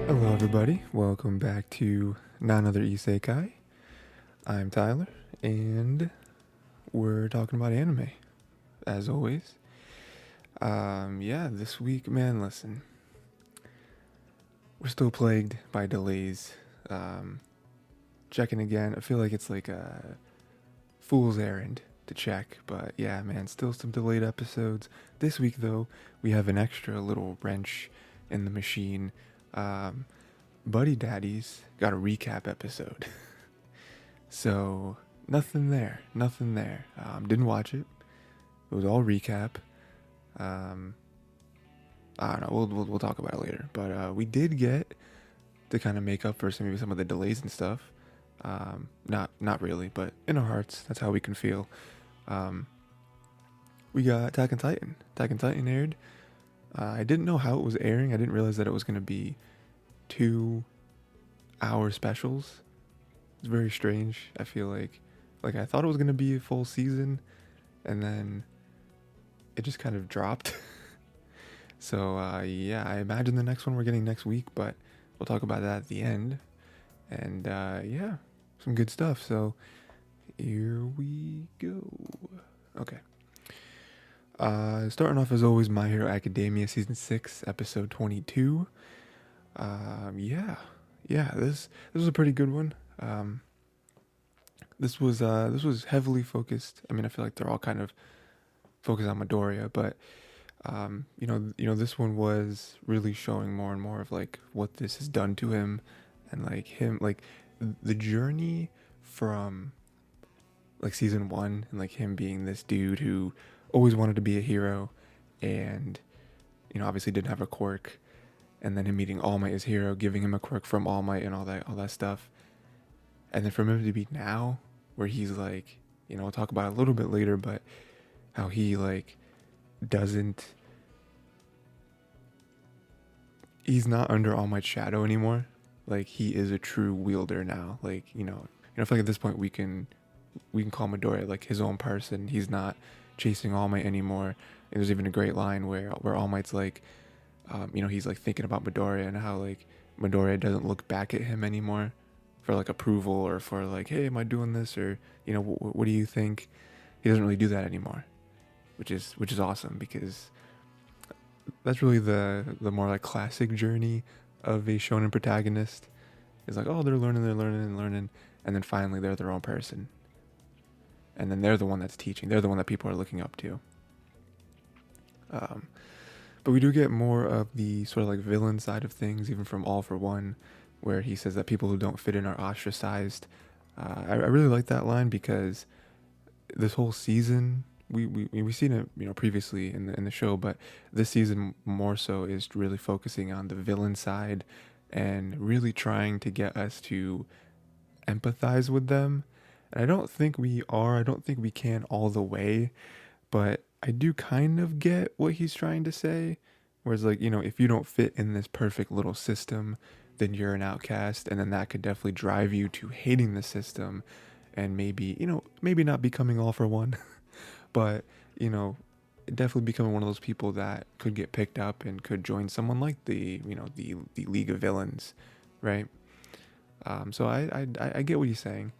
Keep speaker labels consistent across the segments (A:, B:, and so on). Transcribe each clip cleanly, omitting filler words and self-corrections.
A: Hello, everybody. Welcome back to Not Another Isekai. I'm Tyler, and we're talking about anime, as always. This week, man, listen, we're still plagued by delays. Um, Checking again, I feel like it's like a fool's errand to check, but yeah, man, still some delayed episodes. This week, though, we have an extra little wrench in the machine. Um, Buddy Daddies got a recap episode. So nothing there, nothing there. Didn't watch it. It was all recap. Um, I don't know. We'll talk about it later. But we did get to kind of make up for maybe some of the delays and stuff. Not really, but in our hearts, that's how we can feel. Um, we got Attack on Titan. Attack on Titan aired. I didn't know how it was airing. I didn't realize that it was going to be 2 hour specials. It's very strange. I feel like I thought it was gonna be a full season, and then it just kind of dropped. So yeah, I imagine the next one we're getting next week, but we'll talk about that at the end. And yeah, some good stuff. So here we go. Okay. Starting off as always, My Hero Academia season 6, episode 22. Yeah. This was a pretty good one. This was heavily focused. I mean, I feel like they're all kind of focused on Midoriya, but this one was really showing more and more of like what this has done to him, and like him, like the journey from like season 1, and like him being this dude who always wanted to be a hero, and obviously didn't have a quirk, and then him meeting All Might as hero, giving him a quirk from All Might and all that stuff. And then for him to be now, where he's like, we'll talk about it a little bit later, but how he like doesn't, he's not under All Might's shadow anymore. Like he is a true wielder now. Like, I feel like at this point we can call Midoriya like his own person. He's not chasing All Might anymore. And there's even a great line where All Might's like, he's like thinking about Midoriya and how like Midoriya doesn't look back at him anymore for like approval or for like, hey, am I doing this, or what do you think? He doesn't really do that anymore, which is awesome, because that's really the more like classic journey of a shonen protagonist. Is like, oh, they're learning, and then finally they're their own person, and then they're the one that's teaching. They're the one that people are looking up to. But we do get more of the sort of like villain side of things, even from All for One, where he says that people who don't fit in are ostracized. I really like that line, because this whole season we've seen it previously in the show, but this season more so is really focusing on the villain side and really trying to get us to empathize with them. And I don't think we are. I don't think we can all the way, but I do kind of get what he's trying to say. Whereas, like, if you don't fit in this perfect little system, then you're an outcast, and then that could definitely drive you to hating the system, and maybe not becoming All for One, but definitely becoming one of those people that could get picked up and could join someone like the League of Villains, right? So I get what he's saying.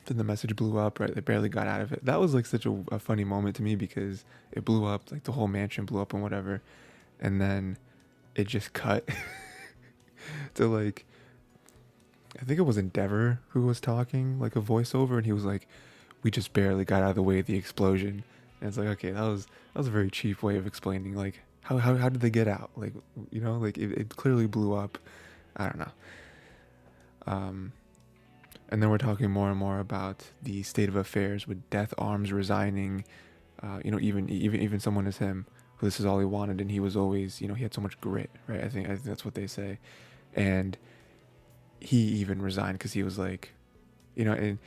A: Then the message blew up, right? They barely got out of it. That was like such a funny moment to me, because it blew up, like the whole mansion blew up and whatever. And then it just cut to like, I think it was Endeavor who was talking, like a voiceover, and he was like, we just barely got out of the way of the explosion. And it's like, okay, that was a very cheap way of explaining, like, how did they get out? Like, like it clearly blew up. I don't know. And then we're talking more and more about the state of affairs with Death Arms resigning. Even someone as him, who this is all he wanted, and he was always, he had so much grit, right? I think that's what they say. And he even resigned because he was like, and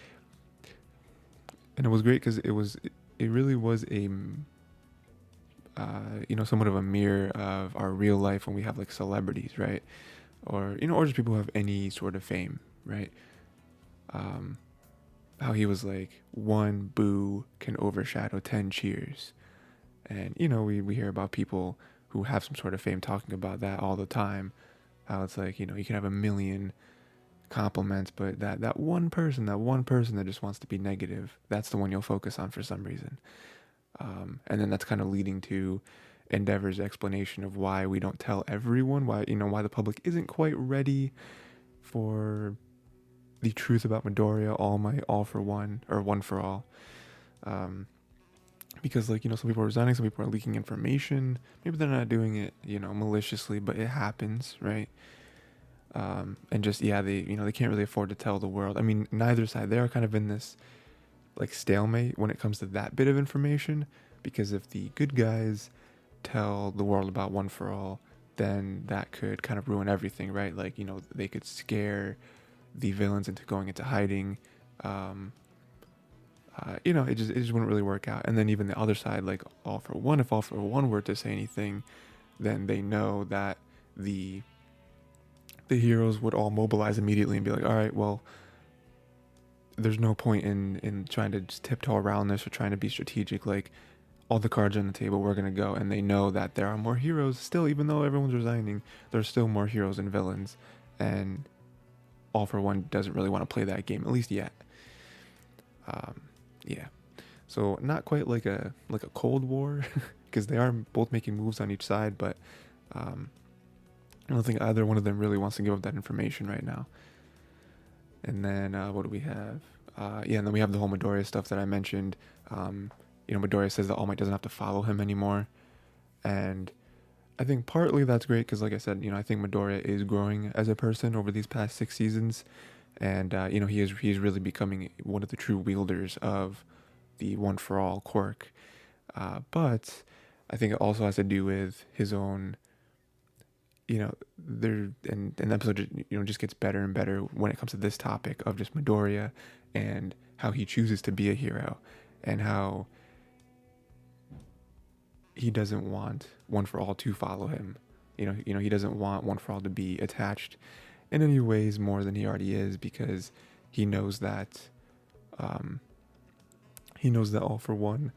A: it was great, because it really was a somewhat of a mirror of our real life when we have like celebrities, right? Or just people who have any sort of fame, right? How he was like, one boo can overshadow 10 cheers. And we hear about people who have some sort of fame talking about that all the time. How it's like, you know, you can have a million compliments, but that one person that just wants to be negative, that's the one you'll focus on for some reason. And then that's kind of leading to Endeavor's explanation of why we don't tell everyone, why, you know, why the public isn't quite ready for the truth about Midoriya, All Might, All for One, or One for All. Because, like, you know, some people are resigning, some people are leaking information. Maybe they're not doing it, you know, maliciously, but it happens, right? And just, yeah, they, you know, they can't really afford to tell the world. I mean, neither side, they are kind of in this, like, stalemate when it comes to that bit of information. Because if the good guys tell the world about One for All, then that could kind of ruin everything, right? Like, you know, they could scare the villains into going into hiding. You know, it just wouldn't really work out. And then even the other side, like All for One, if All for One were to say anything, then they know that the heroes would all mobilize immediately and be like, all right, well, there's no point in trying to just tiptoe around this or trying to be strategic. Like, all the cards on the table, we're gonna go. And they know that there are more heroes still, even though everyone's resigning, there's still more heroes and villains. And All for One doesn't really want to play that game, at least yet. Yeah, so not quite like a Cold War, because they are both making moves on each side, but I don't think either one of them really wants to give up that information right now. And then what do we have? Yeah, and then we have the whole Midoriya stuff that I mentioned. You know, Midoriya says that All Might doesn't have to follow him anymore, and I think partly that's great because, like I said, you know, I think Midoriya is growing as a person over these past 6 seasons. And, you know, he's really becoming one of the true wielders of the One for All quirk. But I think it also has to do with his own, you know, and the episode, you know, just gets better and better when it comes to this topic of just Midoriya and how he chooses to be a hero and how he doesn't want One for All to follow him. You know, he doesn't want One for All to be attached in any ways more than he already is, because he knows that All for One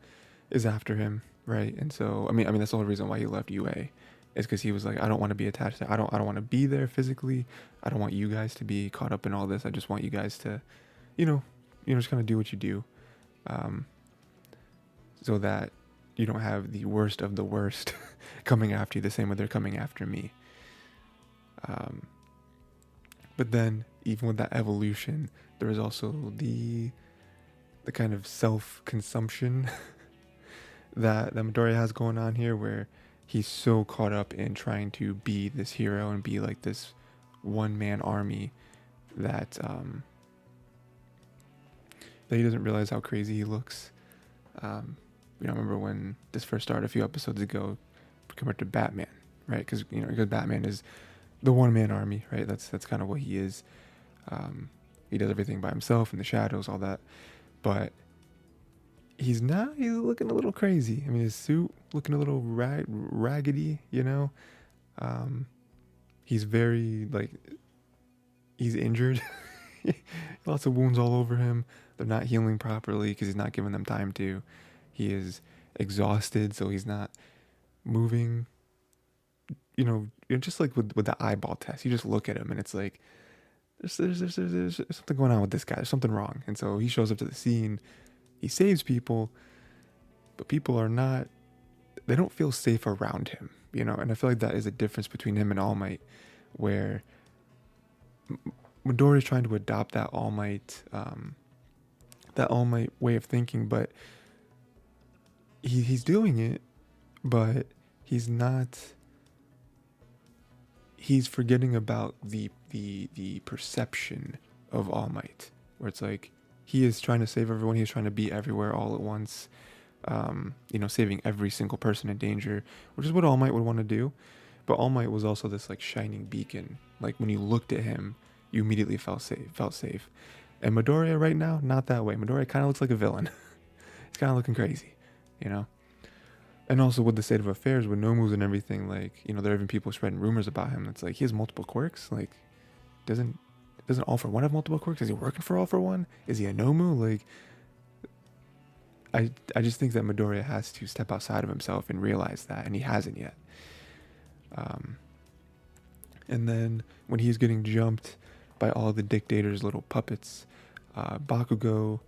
A: is after him, right? And so I mean that's the whole reason why he left UA, is because he was like, I don't want to be attached to, I don't want to be there physically. I don't want you guys to be caught up in all this. I just want you guys to, you know, just kind of do what you do, so that you don't have the worst of the worst coming after you the same way they're coming after me. But then, even with that evolution, there is also the kind of self-consumption that Midoriya has going on here, where he's so caught up in trying to be this hero and be like this one-man army that he doesn't realize how crazy he looks. You know, I remember when this first started a few episodes ago, compared to Batman, right? Because Batman is the one-man army, right? That's kind of what he is. He does everything by himself in the shadows, all that. But he's looking a little crazy. I mean, his suit looking a little raggedy, you know? He's very, like, he's injured. Lots of wounds all over him. They're not healing properly because he's not giving them time to. He is exhausted, so he's not moving. You know, just like with the eyeball test, you just look at him and it's like, there's something going on with this guy. There's something wrong. And so he shows up to the scene. He saves people, but people are not, they don't feel safe around him, you know? And I feel like that is a difference between him and All Might, where Midoriya is trying to adopt that All Might way of thinking, but he's doing it, but he's forgetting about the perception of All Might, where it's like he is trying to save everyone. He's trying to be everywhere all at once, you know, saving every single person in danger, which is what All Might would want to do. But All Might was also this like shining beacon. Like when you looked at him, you immediately felt safe. And Midoriya right now, not that way. Midoriya kind of looks like a villain. He's kind of looking crazy, you know? And also with the state of affairs, with Nomus and everything, like, you know, there are even people spreading rumors about him. It's like, he has multiple quirks. Like, doesn't All for One have multiple quirks? Is he working for All for One? Is he a Nomu? Like, I just think that Midoriya has to step outside of himself and realize that, and he hasn't yet. Um, and then when he's getting jumped by all the dictator's little puppets, Bakugo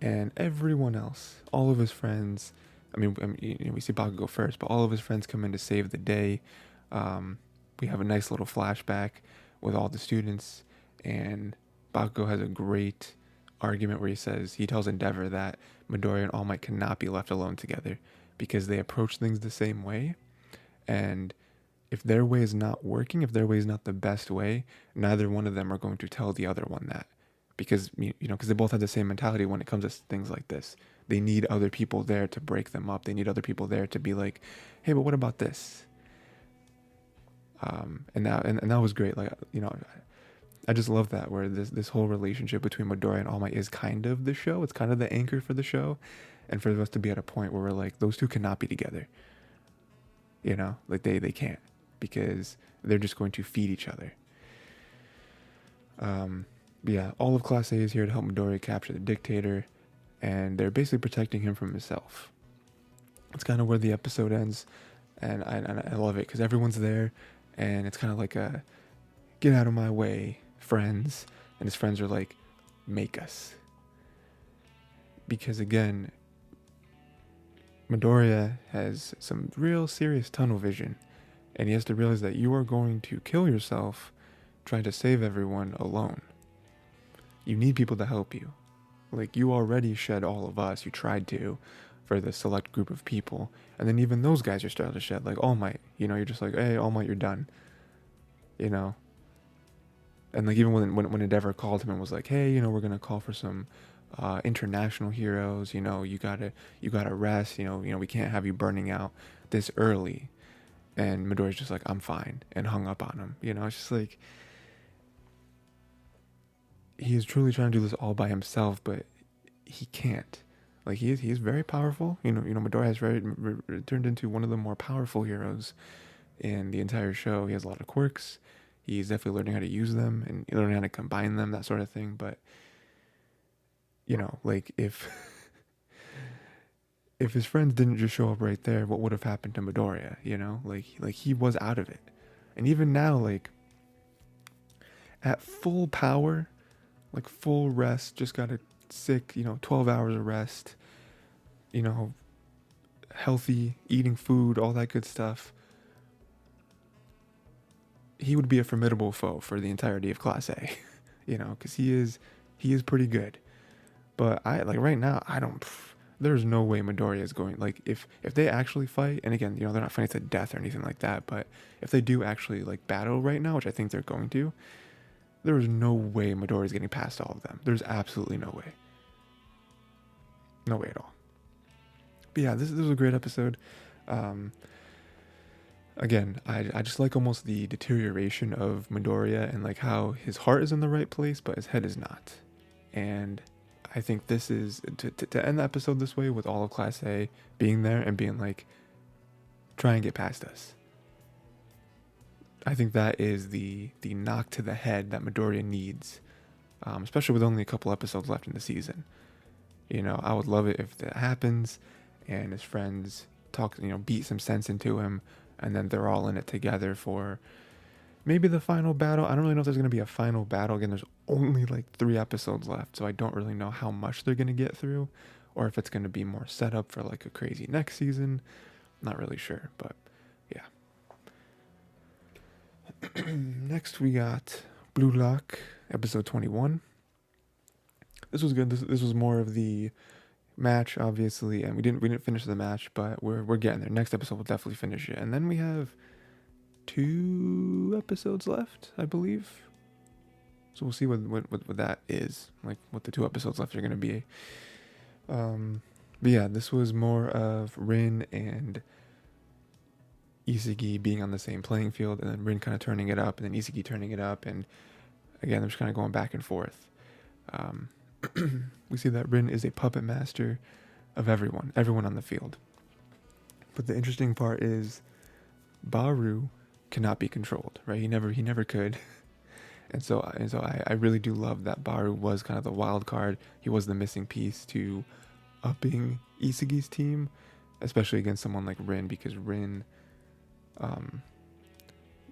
A: and everyone else, all of his friends. We see Bakugo first, but all of his friends come in to save the day. We have a nice little flashback with all the students, and Bakugo has a great argument where he tells Endeavor that Midoriya and All Might cannot be left alone together because they approach things the same way, and if their way is not working, if their way is not the best way, neither one of them are going to tell the other one that, because because they both have the same mentality when it comes to things like this. They need other people there to break them up. They need other people there to be like, hey, but what about this? And that was great. Like, I just love that, where this whole relationship between Midoriya and All Might is kind of the show. It's kind of the anchor for the show, and for us to be at a point where we're like, those two cannot be together. Like they can't, because they're just going to feed each other. But yeah, all of Class A is here to help Midoriya capture the dictator, and they're basically protecting him from himself. It's kind of where the episode ends, and I love it because everyone's there, and it's kind of like a get out of my way, friends. And his friends are like, make us. Because again, Midoriya has some real serious tunnel vision, and he has to realize that you are going to kill yourself trying to save everyone alone. You need people to help you. Like, you already shed all of us. You tried to for the select group of people, and then even those guys are starting to shed. Like All Might, you're just like, hey, All Might, you're done. And like even when Endeavor called him and was like, hey, we're gonna call for some international heroes. You gotta rest. We can't have you burning out this early. And Midoriya's just like, I'm fine, and hung up on him. It's just like, he is truly trying to do this all by himself, but he can't. Like, he is very powerful. Midoriya has turned into one of the more powerful heroes in the entire show. He has a lot of quirks. He's definitely learning how to use them and learning how to combine them, that sort of thing. But like, if his friends didn't just show up right there, what would have happened to Midoriya? Like he was out of it. And even now, like, at full power, like full rest, just got a sick, 12 hours of rest, healthy, eating food, all that good stuff, he would be a formidable foe for the entirety of Class A, because he is pretty good. But right now, there's no way Midoriya is going, like, if they actually fight, and again, they're not fighting to death or anything like that, but if they do actually, like, battle right now, which I think they're going to, there is no way Midoriya is getting past all of them. There's absolutely no way. No way at all. But yeah, this was a great episode. Again, I just like almost the deterioration of Midoriya, and like how his heart is in the right place, but his head is not. And I think this is, to end the episode this way with all of Class A being there and being like, try and get past us. I think that is the knock to the head that Midoriya needs, especially with only a couple episodes left in the season. I would love it if that happens, and his friends beat some sense into him, and then they're all in it together for maybe the final battle. I don't really know if there's going to be a final battle. Again, there's only like 3 episodes left, so I don't really know how much they're going to get through, or if it's going to be more set up for like a crazy next season. Not really sure, but yeah. Next we got Blue Lock, episode 21. This was good. This was more of the match, obviously, and we didn't finish the match, but we're getting there. Next episode we'll definitely finish it, and then we have 2 episodes left, I believe. So we'll see what that is, like what the 2 episodes left are going to be. But yeah, this was more of Rin and Isagi being on the same playing field, and then Rin kind of turning it up, and then Isagi turning it up, and again, they're just kind of going back and forth. We see that Rin is a puppet master of everyone on the field. But the interesting part is Baru cannot be controlled, right? He never could. And so I really do love that Baru was kind of the wild card. He was the missing piece to upping Isagi's team, especially against someone like Rin, because Rin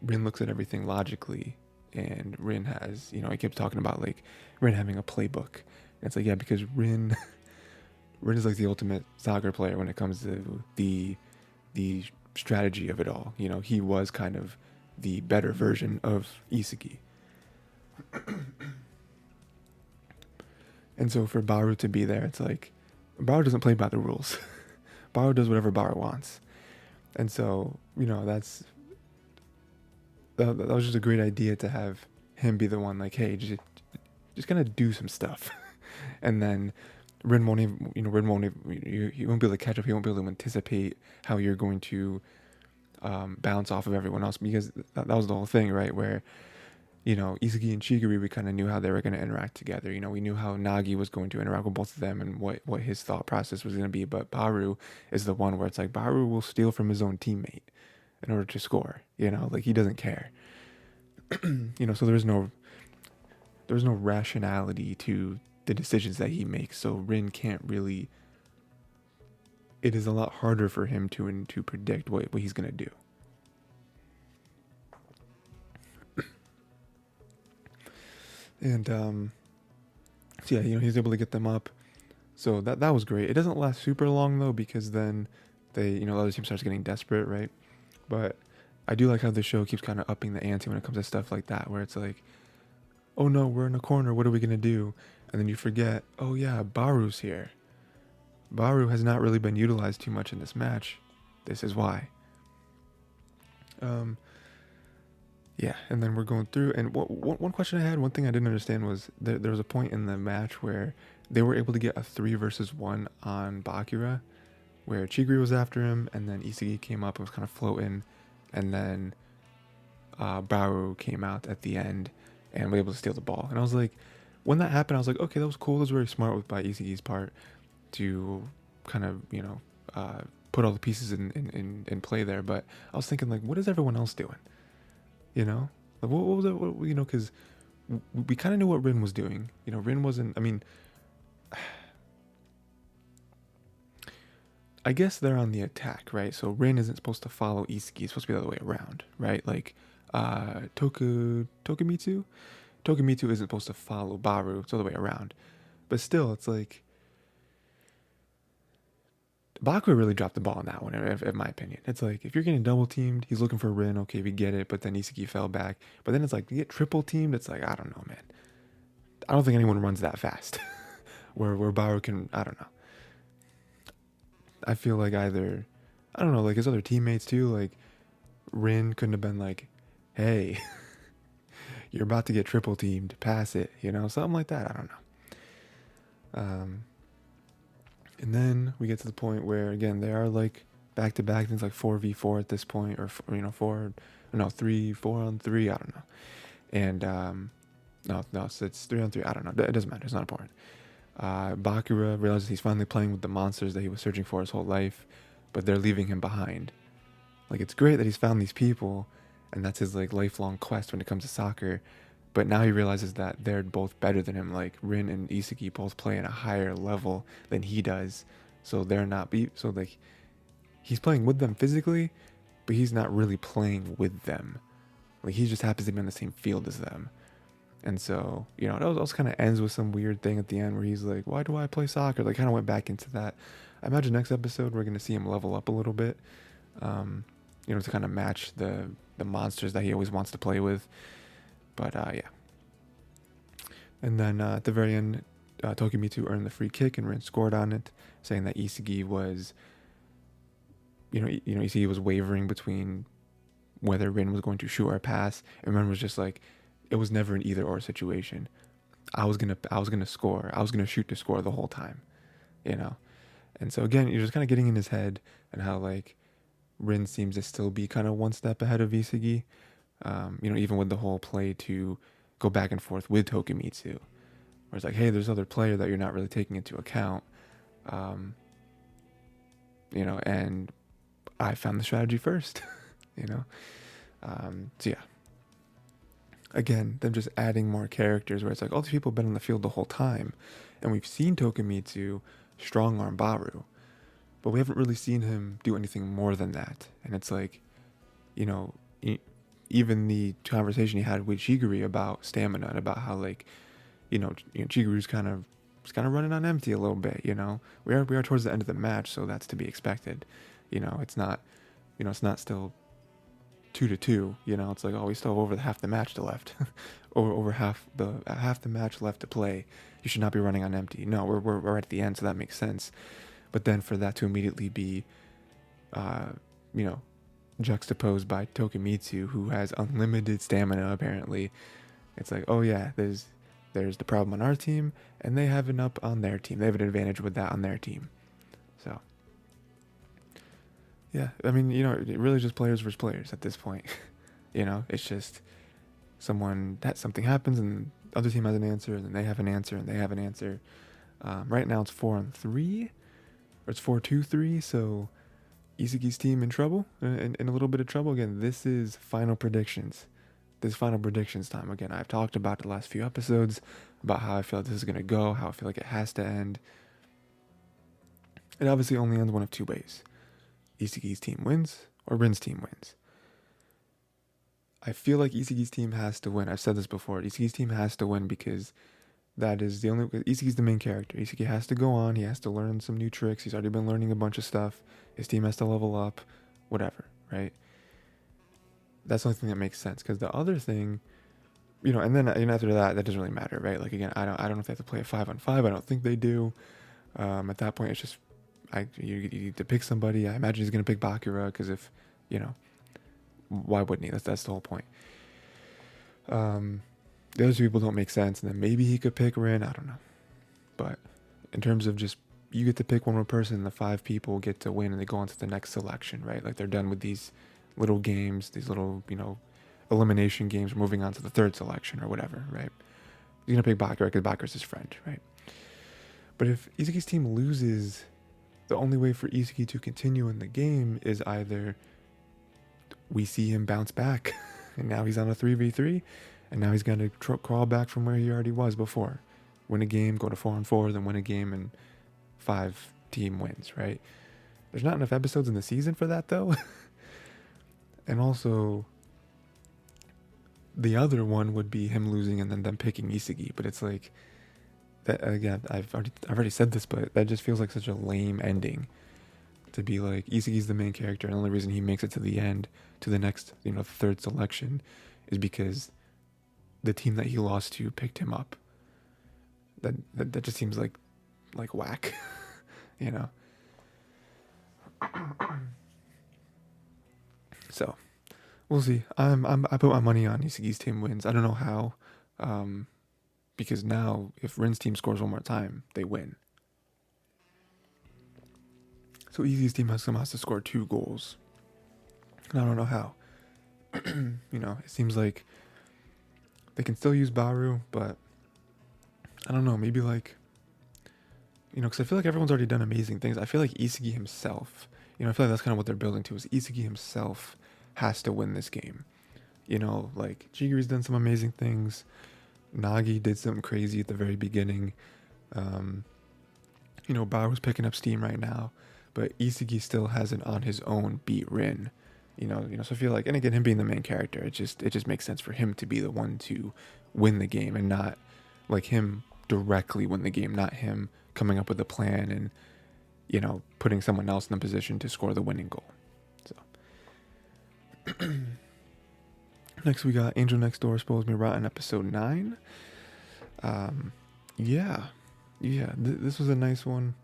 A: Rin looks at everything logically, and Rin has, he kept talking about like Rin having a playbook. And it's like, yeah, because Rin is like the ultimate soccer player when it comes to the strategy of it all. He was kind of the better version of Isagi. And so for Baru to be there, it's like Baru doesn't play by the rules. Baru does whatever Baru wants. And so, that was just a great idea to have him be the one like, hey, just kind of do some stuff. And then Rin won't even, Rin won't even, he won't be able to catch up. He won't be able to anticipate how you're going to bounce off of everyone else, because that was the whole thing, right? Where, Isagi and Shigiri, we kind of knew how they were going to interact together. We knew how Nagi was going to interact with both of them and what his thought process was going to be. But Baru is the one where it's like Baru will steal from his own teammate in order to score. Like he doesn't care. So there's no rationality to the decisions that he makes. So Rin can't really. It is a lot harder for him to predict what he's gonna do. And so yeah, he's able to get them up. So that was great. It doesn't last super long though, because then they, the other team starts getting desperate, right? But I do like how the show keeps kind of upping the ante when it comes to stuff like that, where it's like, oh no, we're in a corner, what are we gonna do? And then you forget, oh yeah, Baru's here. Baru has not really been utilized too much in this match. This is why. Yeah, and then we're going through, and one question I had, one thing I didn't understand was there was a point in the match where they were able to get a 3 versus 1 on Bakura, where Chigiri was after him, and then Isagi came up and was kind of floating, and then Baru came out at the end and was able to steal the ball. And I was like, when that happened, I was like, okay, that was cool. That was very smart by Isagi's part to kind of, put all the pieces in play there. But I was thinking, like, what is everyone else doing? Like, what was it? Because we kind of knew what Rin was doing. Rin wasn't, I guess they're on the attack, right? So Rin isn't supposed to follow Isagi. It's supposed to be the other way around, right? Like, Tokimitsu isn't supposed to follow Baru. It's the other way around. But still, it's like, Bakura really dropped the ball in that one, in my opinion. It's like, if you're getting double teamed, he's looking for Rin. Okay, we get it. But then Isagi fell back. But then it's like, you get triple teamed. It's like, I don't know, man. I don't think anyone runs that fast. where Baru can, I don't know. I feel like either, I don't know, like his other teammates too, like Rin couldn't have been like, hey, you're about to get triple teamed, pass it, something like that. I don't know. And then we get to the point where, again, they are like back-to-back things, like 4v4 at this point, or 3, 4-on-3, I don't know. And no, so it's 3-on-3, I don't know. It doesn't matter, it's not important. Bakura realizes he's finally playing with the monsters that he was searching for his whole life, but they're leaving him behind. Like, it's great that he's found these people, and that's his like lifelong quest when it comes to soccer. But now he realizes that they're both better than him. Like, Rin and Isagi both play at a higher level than he does. So they're not so like he's playing with them physically, but he's not really playing with them. Like, he just happens to be on the same field as them. And so, it also kind of ends with some weird thing at the end where he's like, why do I play soccer? Like, kind of went back into that. I imagine next episode we're going to see him level up a little bit, to kind of match the monsters that he always wants to play with. But, yeah. And then at the very end, Tokimitsu earned the free kick and Rin scored on it, saying that Isagi was, Isagi was wavering between whether Rin was going to shoot or pass. And Rin was just like, it was never an either or situation. I was gonna score. I was gonna shoot to score the whole time, And so again, you're just kind of getting in his head and how like Rin seems to still be kind of one step ahead of Isagi. Even with the whole play to go back and forth with Tokimitsu, where it's like, hey, there's another player that you're not really taking into account. And I found the strategy first, So yeah. Again, them just adding more characters where it's like all these people have been on the field the whole time, and we've seen Tokimitsu strong arm Baru, but we haven't really seen him do anything more than that. And it's like, even the conversation he had with Chiguri about stamina and about how like, Chiguru's kind of running on empty a little bit. We are towards the end of the match, so that's to be expected. It's not, it's not still 2-2. It's like, oh, we still have over half the match to left, over half the match left to play. You should not be running on empty. No, we're right at the end, so that makes sense. But then for that to immediately be, you know, juxtaposed by Tokimitsu, who has unlimited stamina apparently, it's like, oh yeah, there's the problem on our team, and they have an up on their team. They have an advantage with that on their team. So, yeah, I mean, it really just players versus players at this point. It's just something happens, and the other team has an answer, and then they have an answer, and they have an answer. Right now it's 4-3, or it's 4-2-3, so Iseki's team in trouble, in a little bit of trouble. Again, this is final predictions. This final predictions time. Again, I've talked about the last few episodes about how I feel like this is going to go, how I feel like it has to end. It obviously only ends one of two ways. Iseki's team wins, or Rin's team wins. I feel like Iseki's team has to win. I've said this before. Iseki's team has to win because that is the only... Iseki's the main character. Iseki has to go on. He has to learn some new tricks. He's already been learning a bunch of stuff. His team has to level up. Whatever, right? That's the only thing that makes sense. Because the other thing... and then after that doesn't really matter, right? Like, again, I don't know if they have to play a 5-on-5. I don't think they do. At that point, it's just... you need to pick somebody. I imagine he's going to pick Bakura, because if... why wouldn't he? That's the whole point. The other two people don't make sense, and then maybe he could pick Rin. I don't know. But in terms of just, you get to pick one more person, and the 5 people get to win, and they go on to the next selection, right? Like, they're done with these little games, these little, elimination games, moving on to the 3rd selection or whatever, right? He's going to pick Bakura because Bakura's his friend, right? But if Iseki's team loses, the only way for Iseki to continue in the game is either we see him bounce back, and now he's on a 3v3, and now he's going to crawl back from where he already was before. Win a game, go to 4-on-4, then win a game, and 5 team wins, right? There's not enough episodes in the season for that, though. And also, the other one would be him losing and then them picking Iseki. But it's like, that again, I've already said this, but that just feels like such a lame ending. To be like, Iseki's the main character, and the only reason he makes it to the end, to the next, the 3rd selection, is because the team that he lost to picked him up. That just seems like whack, So, we'll see. I put my money on Iseki's team wins. I don't know how, because now if Rin's team scores one more time, they win. So Iseki's team has to score 2 goals. And I don't know how. It seems like they can still use Baru, but I don't know, maybe because I feel like everyone's already done amazing things. I feel like Iseki himself, I feel like that's kind of what they're building to, is Iseki himself has to win this game. Like, Chigiri's done some amazing things. Nagi did something crazy at the very beginning. Baru's picking up steam right now, but Iseki still hasn't on his own beat Rin. So I feel like, and again, him being the main character, it just makes sense for him to be the one to win the game, and not like him directly win the game, not him coming up with a plan and, putting someone else in the position to score the winning goal. So next we got Angel Next Door Spoils Me Rotten, episode 9. This was a nice one.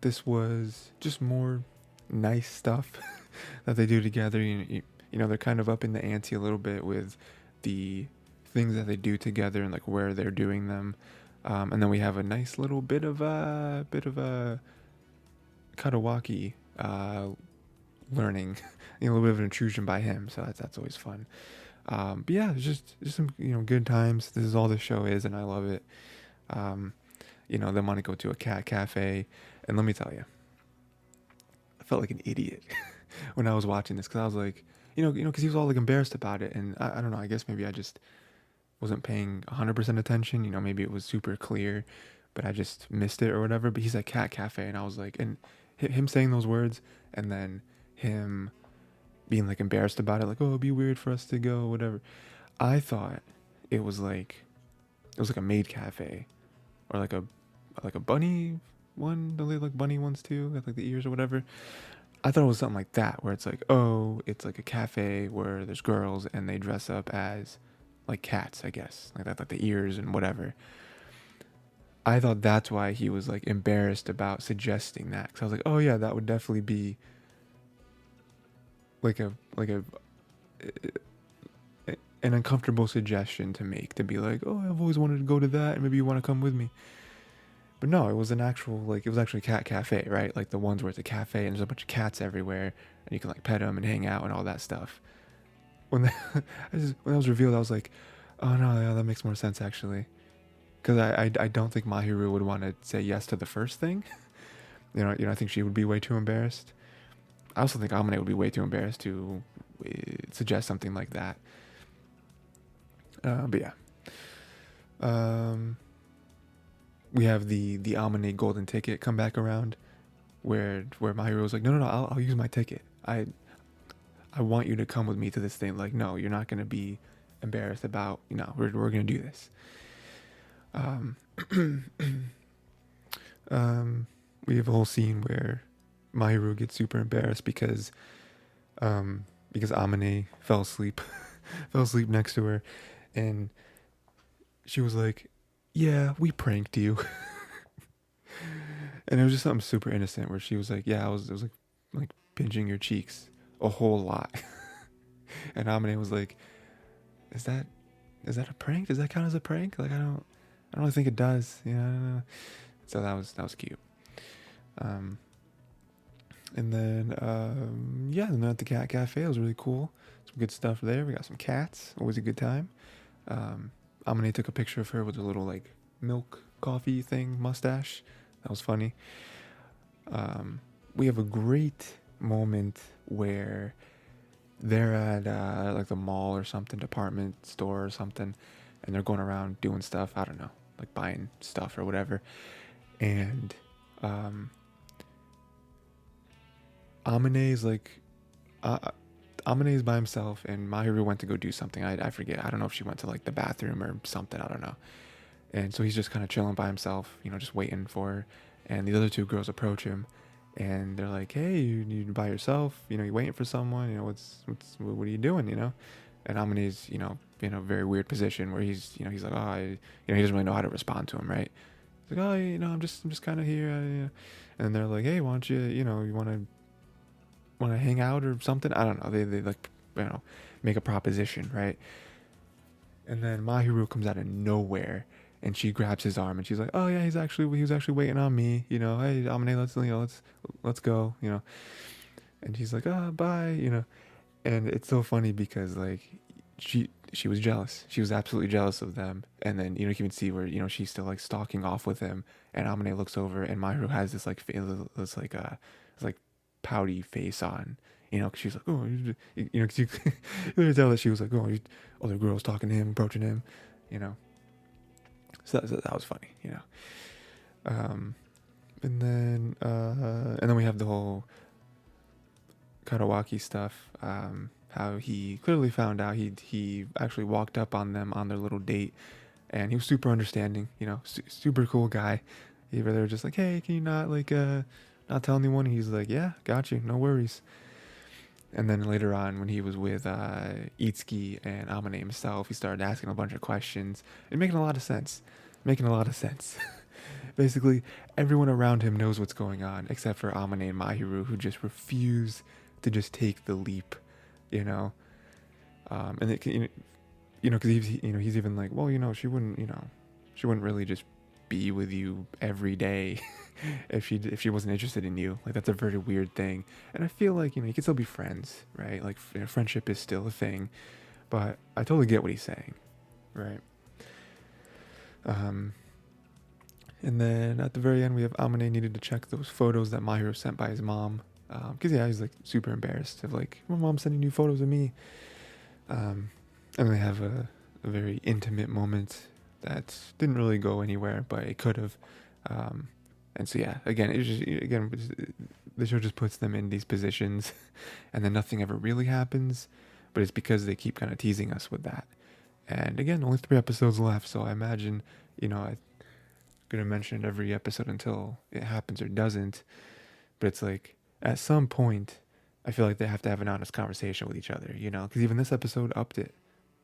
A: This was just more nice stuff that they do together. They're kind of up in the ante a little bit with the things that they do together and like where they're doing them. And then we have a nice little bit of a Katawaki learning, a little bit of an intrusion by him. So that's always fun. But yeah, it's just some good times. This is all the show is, and I love it. They want to go to a cat cafe, and let me tell you, I felt like an idiot when I was watching this, because I was like, because he was all like embarrassed about it, and I don't know, I guess maybe I just wasn't paying 100% attention. Maybe it was super clear, but I just missed it or whatever. But he's at cat cafe, and I was like, and him saying those words, and then him being like embarrassed about it, like, oh, it'd be weird for us to go, whatever. I thought it was like a maid cafe, or like a bunny one. Don't they like bunny ones too? Got like the ears or whatever. I thought it was something like that, where it's like, oh, it's like a cafe where there's girls and they dress up as like cats, I guess, like that, like the ears and whatever. I thought that's why he was like embarrassed about suggesting that, because I was like, oh yeah, that would definitely be like a an uncomfortable suggestion to make, to be like, oh, I've always wanted to go to that, and maybe you want to come with me. But no, it was an actual, like, it was actually a cat cafe, right? Like the ones where it's a cafe and there's a bunch of cats everywhere, and you can like pet them and hang out and all that stuff. When the, when that was revealed, I was like, oh no, yeah, that makes more sense actually, because I don't think Mahiru would want to say yes to the first thing. I think she would be way too embarrassed. I also think Amane would be way too embarrassed to suggest something like that. But yeah. We have the Amane golden ticket come back around, where Mahiru was like, no, I'll use my ticket. I want you to come with me to this thing. Like, no, you're not gonna be embarrassed about, we're gonna do this. We have a whole scene where Mahiru gets super embarrassed because Amane fell asleep next to her, and she was like, yeah, we pranked you. And it was just something super innocent where she was like, yeah, it was like pinching your cheeks a whole lot. And Amane was like, is that a prank? Does that count as a prank? Like, I don't really think it does. So that was cute. And then and then at the cat cafe, it was really cool. Some good stuff there. We got some cats. Always a good time. Amane took a picture of her with a little like milk coffee thing mustache. That was funny. We have a great moment where they're at like the mall or something, department store or something, and they're going around doing stuff. I don't know, like buying stuff or whatever. And Amane is like, Amane is by himself, and Mahiru went to go do something. I forget. I don't know if she went to like the bathroom or something. I don't know. And so he's just kind of chilling by himself, just waiting for her. And the other two girls approach him, and they're like, "Hey, you by yourself? You waiting for someone? What are you doing? And Amane's, in a very weird position where he's like, oh, he doesn't really know how to respond to him, right? He's like, oh, I'm just kind of here. And they're like, hey, why don't you, you want to hang out or something? I don't know. They like, make a proposition, right? And then Mahiru comes out of nowhere, and she grabs his arm, and she's like, "Oh yeah, he was actually waiting on me. Hey, Amane, let's go. And he's like, "Ah, bye. And it's so funny because like she was jealous. She was absolutely jealous of them. And then you can even see where she's still like stalking off with him. And Amane looks over, and Mahiru has this like this like pouty face on. 'Cause she's like, oh, 'cause you could tell that she was like, oh, other girls talking to him, approaching him, So that was funny, And then we have the whole Karawaki stuff. How he clearly found out he actually walked up on them on their little date, and he was super understanding, super cool guy. They were just like, hey, can you not like not tell anyone? He's like, yeah, got you, no worries. And then later on, when he was with Itsuki and Amane himself, he started asking a bunch of questions and making a lot of sense. Basically, everyone around him knows what's going on, except for Amane and Mahiru, who just refuse to just take the leap, And it, because he's even like, well, she wouldn't really just be with you every day if she wasn't interested in you. Like, that's a very weird thing. And I feel like you can still be friends, right? Like, friendship is still a thing. But I totally get what he's saying, right? And then at the very end, we have Amane needed to check those photos that Mahiru sent by his mom, because he's like super embarrassed of like, my mom's sending you photos of me. And they have a very intimate moment that didn't really go anywhere, but it could have. And so yeah, again, the show just puts them in these positions, and then nothing ever really happens. But it's because they keep kind of teasing us with that. And again, only 3 episodes left, so I imagine, I'm gonna mention it every episode until it happens or doesn't. But it's like at some point, I feel like they have to have an honest conversation with each other, because even this episode upped it,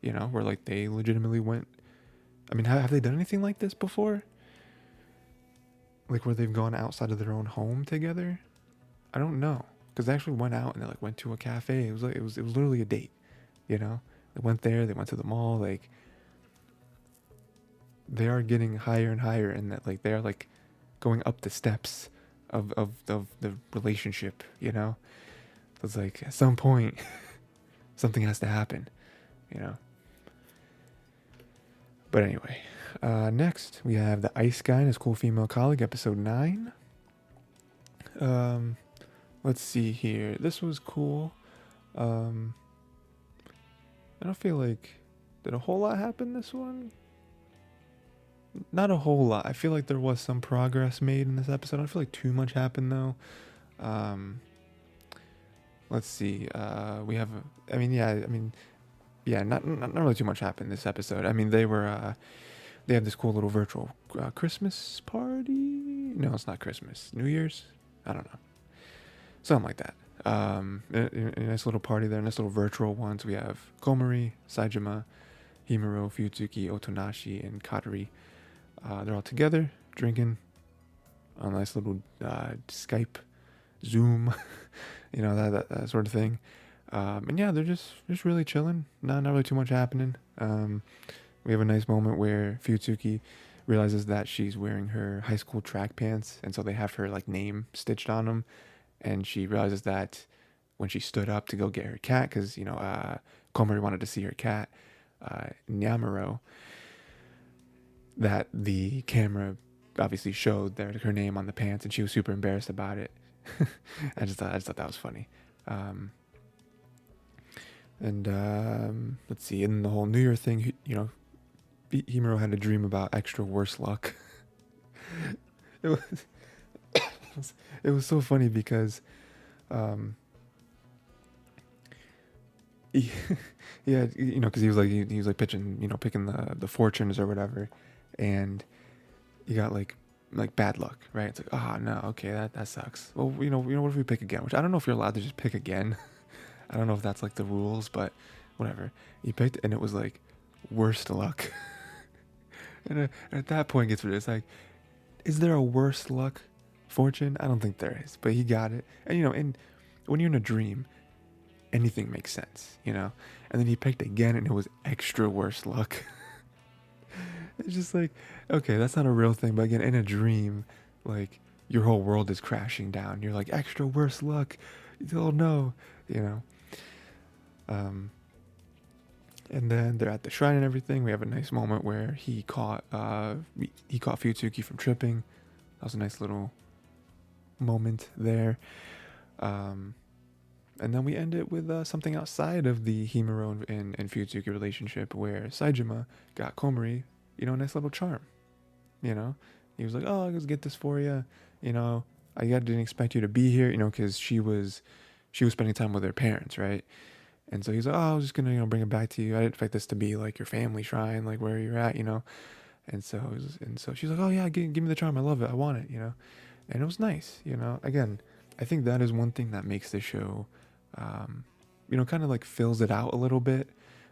A: where like they legitimately went. I mean, have they done anything like this before? Like where they've gone outside of their own home together? I don't know, because they actually went out and they like went to a cafe. It was literally a date, They went there, they went to the mall. Like they are getting higher and higher, and that like they are like going up the steps of the relationship, So it's like at some point something has to happen, But anyway, next we have the Ice Guy and his cool female colleague, episode 9. Let's see here. This was cool. I don't feel like did a whole lot happen this one. Not a whole lot. I feel like there was some progress made in this episode. I don't feel like too much happened though. Let's see. We have. Not really too much happened this episode. I mean, they have this cool little virtual Christmas party. No, it's not Christmas. New Year's. I don't know. Something like that. A nice little party there. Nice little virtual ones. We have Komori, Saejima, Himuro, Fuyutsuki, Otonashi, and Katari. They're all together drinking on a nice little Skype, Zoom, that sort of thing. And yeah, they're just really chilling. Not really too much happening. We have a nice moment where Fuyutsuki realizes that she's wearing her high school track pants, and so they have her like name stitched on them. And she realizes that when she stood up to go get her cat, because Komori wanted to see her cat, Nyamuro, that the camera obviously showed her name on the pants, and she was super embarrassed about it. I just thought that was funny. Let's see. In the whole New Year thing, Himuro had a dream about extra worse luck. It was it was so funny because he had, because he was like pitching, picking the fortunes or whatever, and he got like bad luck, right? It's like, oh no, okay, that sucks. Well, what if we pick again? Which I don't know if you're allowed to just pick again. I don't know if that's like the rules, but whatever. He picked, and it was like worst luck. and at that point, it's like, is there a worse luck fortune? I don't think there is, but he got it. And and when you're in a dream, anything makes sense, And then he picked again, and it was extra worse luck. It's just like, okay, that's not a real thing, but again, in a dream, like your whole world is crashing down. You're like, extra worse luck. Oh no, And then they're at the shrine and everything. We have a nice moment where he caught Fuyutsuki from tripping. That was a nice little moment there. And then we end it with something outside of the Himuro and Fuyutsuki relationship, where Saejima got Komori, a nice little charm. He was like, oh, I'll just get this for you. I didn't expect you to be here, because she was spending time with her parents, right? And so he's like, oh, I was just gonna, bring it back to you. I didn't expect this to be like your family shrine, like where you're at, And so she's like, oh yeah, give me the charm. I love it. I want it, And it was nice, Again, I think that is one thing that makes the show, kind of like fills it out a little bit,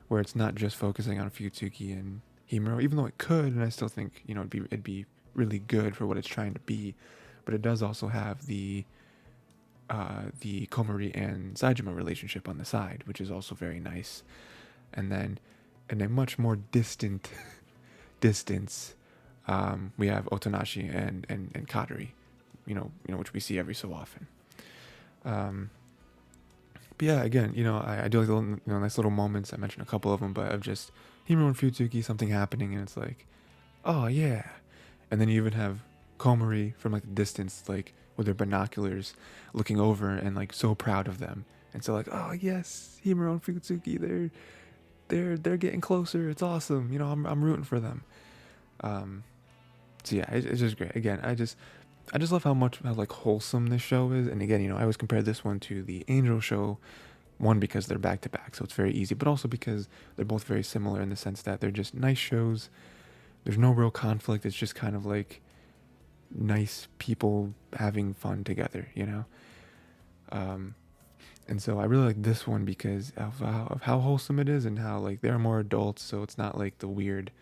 A: where it's not just focusing on Fuyutsuki and Himuro, even though it could, and I still think, it'd be really good for what it's trying to be, but it does also have the Komori and Saejima relationship on the side, which is also very nice. And then in a much more distant distance, we have Otonashi and Katari, which we see every so often. But yeah, again, I do like the nice little moments. I mentioned a couple of them, but of just Himuro and Fuyutsuki, something happening, and it's like, oh yeah. And then you even have Komori from like the distance, like with their binoculars, looking over and like so proud of them. And so like, oh yes, Himuro and Fuyutsuki, they're getting closer. It's awesome. I'm rooting for them. So yeah, it's just great. Again, I just love how like wholesome this show is. And again, I always compare this one to the Angel show. One, because they're back to back, so it's very easy, but also because they're both very similar in the sense that they're just nice shows. There's no real conflict. It's just kind of like nice people having fun together. Um, and so I really like this one because of how wholesome it is and how like they're more adults, so it's not like the weird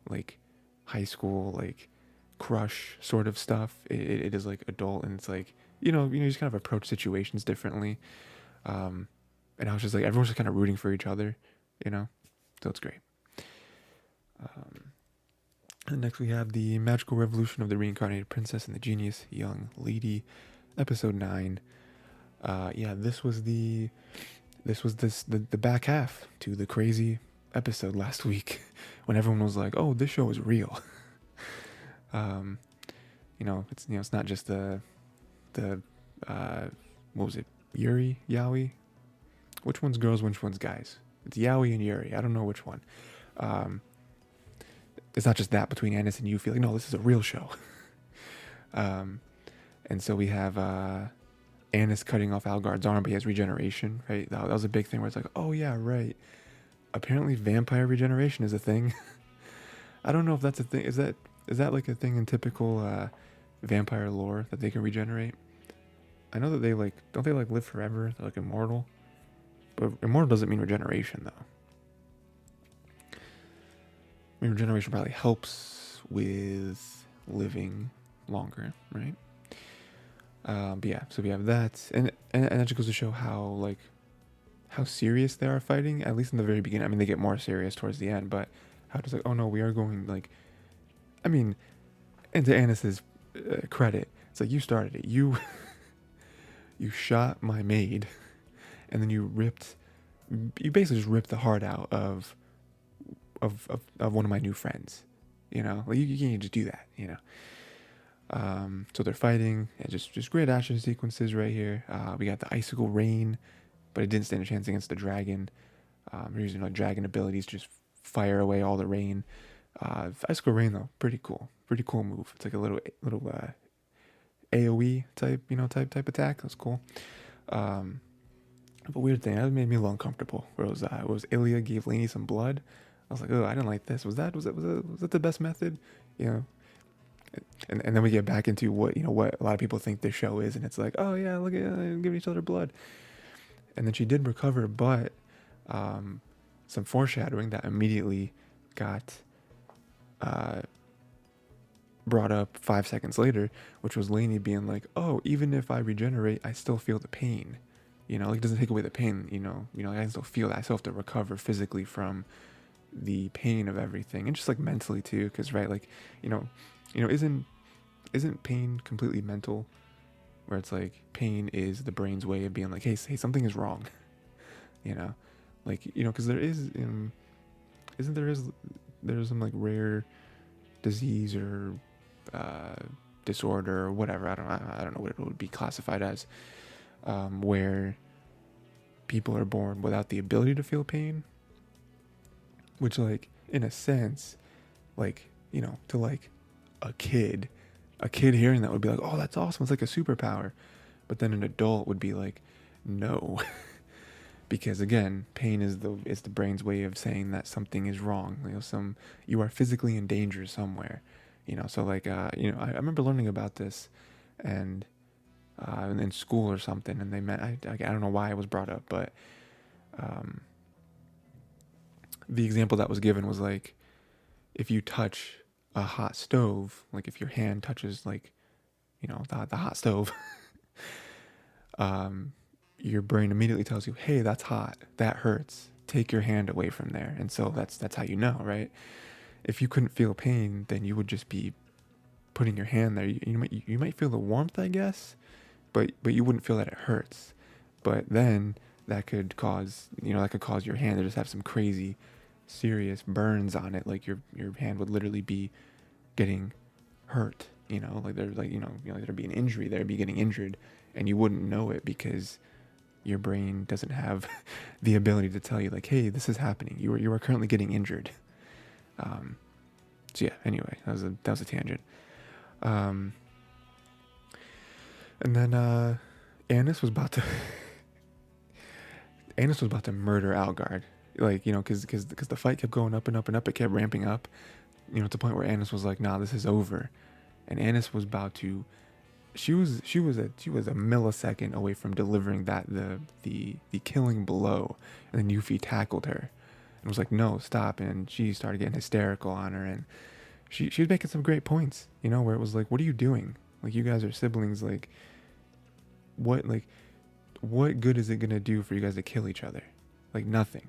A: like high school like crush sort of stuff. It is like adult, and it's like you just kind of approach situations differently. Um, and I was just like everyone's just kind of rooting for each other. So it's great. Um, and next we have the Magical Revolution of the Reincarnated Princess and the Genius Young Lady, episode 9. Yeah, this was the back half to the crazy episode last week when everyone was like, "Oh, this show is real." um, it's not just the what was it, Yuri, Yaoi? Which one's girls, which one's guys? It's Yaoi and Yuri. I don't know which one. Um, it's not just that between Anis and Yuffie. Like, no, this is a real show. And so we have Anis cutting off Algard's arm, but he has regeneration, right? That was a big thing where it's like, oh yeah, right. Apparently vampire regeneration is a thing. I don't know if that's a thing. Is that like a thing in typical vampire lore that they can regenerate? I know that don't they like live forever? They're like immortal. But immortal doesn't mean regeneration though. I mean, regeneration probably helps with living longer, right? But yeah, so we have that, and that just goes to show how serious they are fighting. At least in the very beginning. I mean, they get more serious towards the end, but how does oh no, we are going I mean, and to Anis's credit, it's like you started it. You shot my maid, and then you basically just ripped the heart out of one of my new friends. You can't just do that. So they're fighting, and just great action sequences right here. We got the icicle rain, but it didn't stand a chance against the dragon. We're using dragon abilities to just fire away all the rain. Icicle rain though, pretty cool move. It's like a little AOE type attack. That's cool. But weird thing, that made me a little uncomfortable. Where it was Ilya gave Lainey some blood. I was like, oh, I didn't like this. Was that the best method? And then we get back into what a lot of people think this show is, and it's like, oh yeah, look at giving each other blood. And then she did recover, but some foreshadowing that immediately got brought up 5 seconds later, which was Lainey being like, oh, even if I regenerate, I still feel the pain. It doesn't take away the pain. I can still feel that. I still have to recover physically from the pain of everything, and just mentally too, because right, isn't pain completely mental? Where it's like pain is the brain's way of being like, hey, something is wrong. Because there's some rare disease or disorder or whatever. I don't know what it would be classified as, where people are born without the ability to feel pain, which in a sense, to a kid hearing that would be like, oh, that's awesome, it's like a superpower. But then an adult would be like, no. Because again, pain is the brain's way of saying that something is wrong. You are physically in danger somewhere. So I remember learning about this and in school or something, and they meant I don't know why it was brought up, but the example that was given was if you touch a hot stove, if your hand touches the hot stove, your brain immediately tells you, hey, that's hot, that hurts, take your hand away from there. And so that's how right? If you couldn't feel pain, then you would just be putting your hand there. You might feel the warmth, I guess, but you wouldn't feel that it hurts. But then that could cause your hand to just have some crazy serious burns on it. Your hand would literally be getting hurt, there'd be an injury there, be getting injured, and you wouldn't know it because your brain doesn't have the ability to tell you hey, this is happening, you are currently getting injured. So yeah, anyway, that was a tangent. And then Annis was about to Annis was about to murder Algard. Like, you know, because the fight kept going up and up and up. It kept ramping up, you know, to the point where Annis was like, nah, this is over. And Annis was about to, she was a millisecond away from delivering the killing blow. And then Yuffie tackled her and was like, no, stop. And she started getting hysterical on her. And she was making some great points, you know, where it was like, what are you doing? Like, you guys are siblings. Like, what good is it going to do for you guys to kill each other? Like, nothing.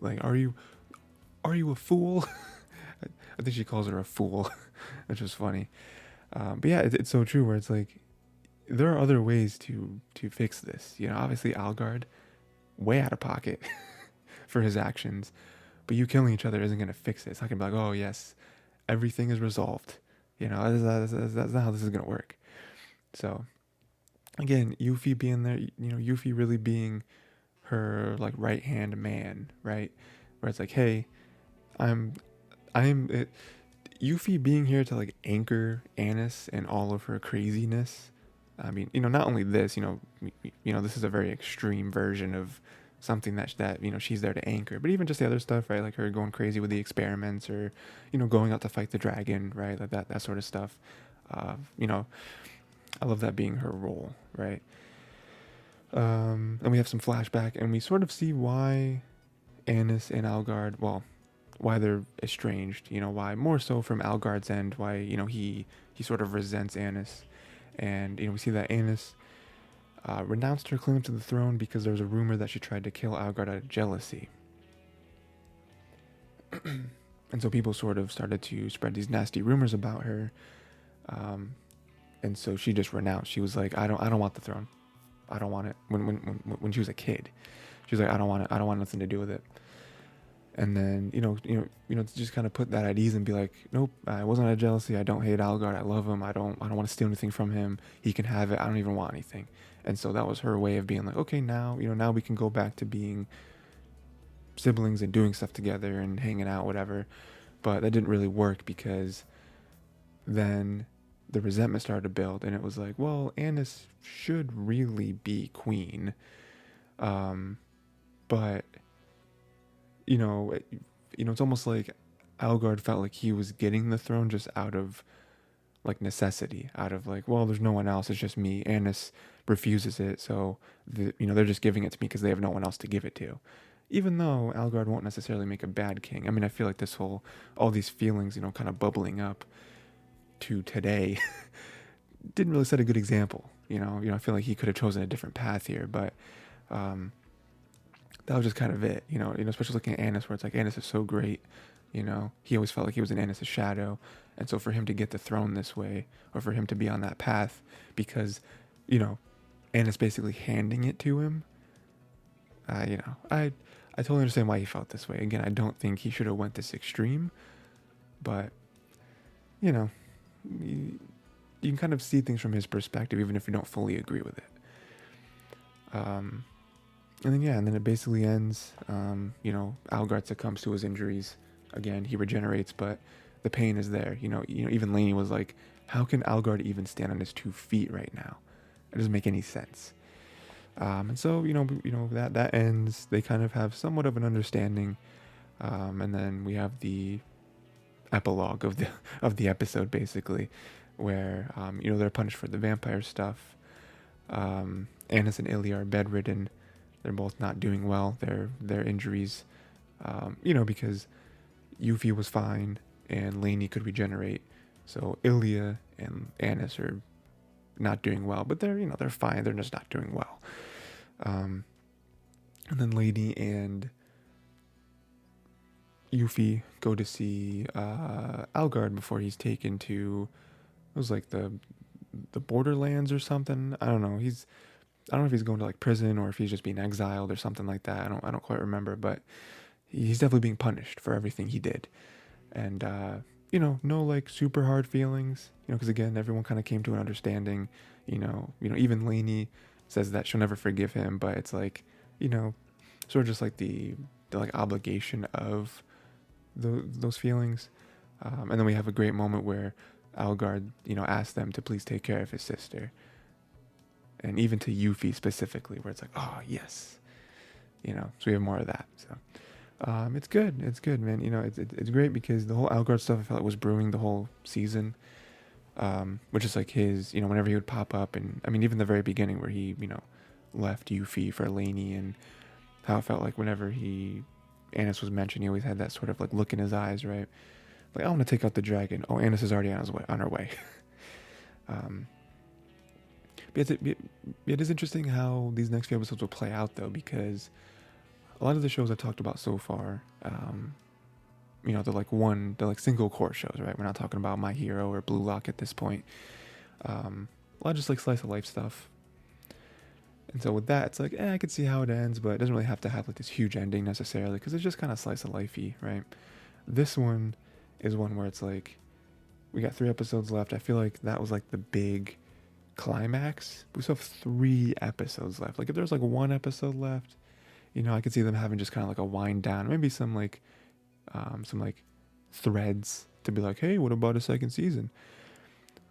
A: Like, are you a fool? I think she calls her a fool, which was funny. But yeah, it's so true where it's like, there are other ways to fix this. You know, obviously Algard, way out of pocket for his actions, but you killing each other isn't going to fix it. It's not going to be like, oh yes, everything is resolved. You know, that's not how this is going to work. So again, Yuffie being there, you know, Yuffie really being her like right hand man, right? Where it's like, hey, I'm it, Yuffie being here to like anchor Annis and all of her craziness. I mean, you know, not only this, you know, this is a very extreme version of something that you know she's there to anchor, but even just the other stuff, right? Like her going crazy with the experiments, or you know, going out to fight the dragon, right? Like that sort of stuff. You know, I love that being her role, right? And we have some flashback, and we sort of see why Annis and Algard, well, why they're estranged. You know, why more so from Algard's end, why you know he sort of resents Annis, and you know we see that Annis renounced her claim to the throne because there was a rumor that she tried to kill Algard out of jealousy. And so people sort of started to spread these nasty rumors about her. And so she just renounced. She was like, I don't want the throne. I don't want it. When she was a kid, she was like, I don't want it. I don't want nothing to do with it. And then, to just kind of put that at ease and be like, nope, I wasn't out of jealousy. I don't hate Algard. I love him. I don't want to steal anything from him. He can have it. I don't even want anything. And so that was her way of being like, okay, now we can go back to being siblings and doing stuff together and hanging out, whatever. But that didn't really work because then the resentment started to build, and it was like, well, Annis should really be queen. But it's almost like Algard felt like he was getting the throne just out of like necessity, out of like, well, there's no one else, it's just me. Annis refuses it, so they're just giving it to me because they have no one else to give it to. Even though Algard won't necessarily make a bad king. I mean, I feel like all these feelings, kind of bubbling up to today didn't really set a good example. I feel like he could have chosen a different path here, but that was just kind of it, especially looking at Annis, where it's like, Annis is so great, he always felt like he was in Annis' shadow. And so for him to get the throne this way, or for him to be on that path, because, Annis basically handing it to him, I totally understand why he felt this way. Again, I don't think he should have went this extreme, but, you can kind of see things from his perspective, even if you don't fully agree with it. And then it basically ends, Algard succumbs to his injuries. Again, he regenerates, but the pain is there. Even Lainey was like, how can Algard even stand on his 2 feet right now? It doesn't make any sense. And so, that ends. They kind of have somewhat of an understanding. And then we have the epilogue of the episode, basically, where, they're punished for the vampire stuff. Annis and Ilya are bedridden. They're both not doing well. Their injuries, because Yuffie was fine and Lainey could regenerate. So Ilya and Annis are not doing well, but they're fine. They're just not doing well. And then Lainey and Yuffie go to see Algard before he's taken to, it was like the borderlands or something. I don't know. I don't know if he's going to like prison or if he's just being exiled or something like that. I don't quite remember, but he's definitely being punished for everything he did. And, no like super hard feelings, because again, everyone kind of came to an understanding, even Lainey says that she'll never forgive him, but it's like, sort of just like the like obligation of those feelings. And then we have a great moment where Algard, asked them to please take care of his sister. And even to Yuffie specifically, where it's like, oh, yes. So we have more of that. So it's good. It's good, man. It's great because the whole Algard stuff I felt like was brewing the whole season. Which is like his, whenever he would pop up. And I mean, even the very beginning where he, left Yuffie for Lainey, and how it felt like whenever Annis was mentioned, he always had that sort of like look in his eyes, right? Like, I want to take out the dragon. Oh, Annis is already on her way. But it is interesting how these next few episodes will play out, though, because a lot of the shows I talked about so far, they're like single core shows, right? We're not talking about My Hero or Blue Lock at this point. A lot of just like slice of life stuff. And so with that, it's like, I could see how it ends, but it doesn't really have to have like this huge ending necessarily, because it's just kind of slice of lifey, right? This one is one where it's like, we got 3 episodes left. I feel like that was like the big climax. We still have 3 episodes left. Like if there's like 1 episode left, I could see them having just kind of like a wind down, maybe some like threads to be like, hey, what about a second season?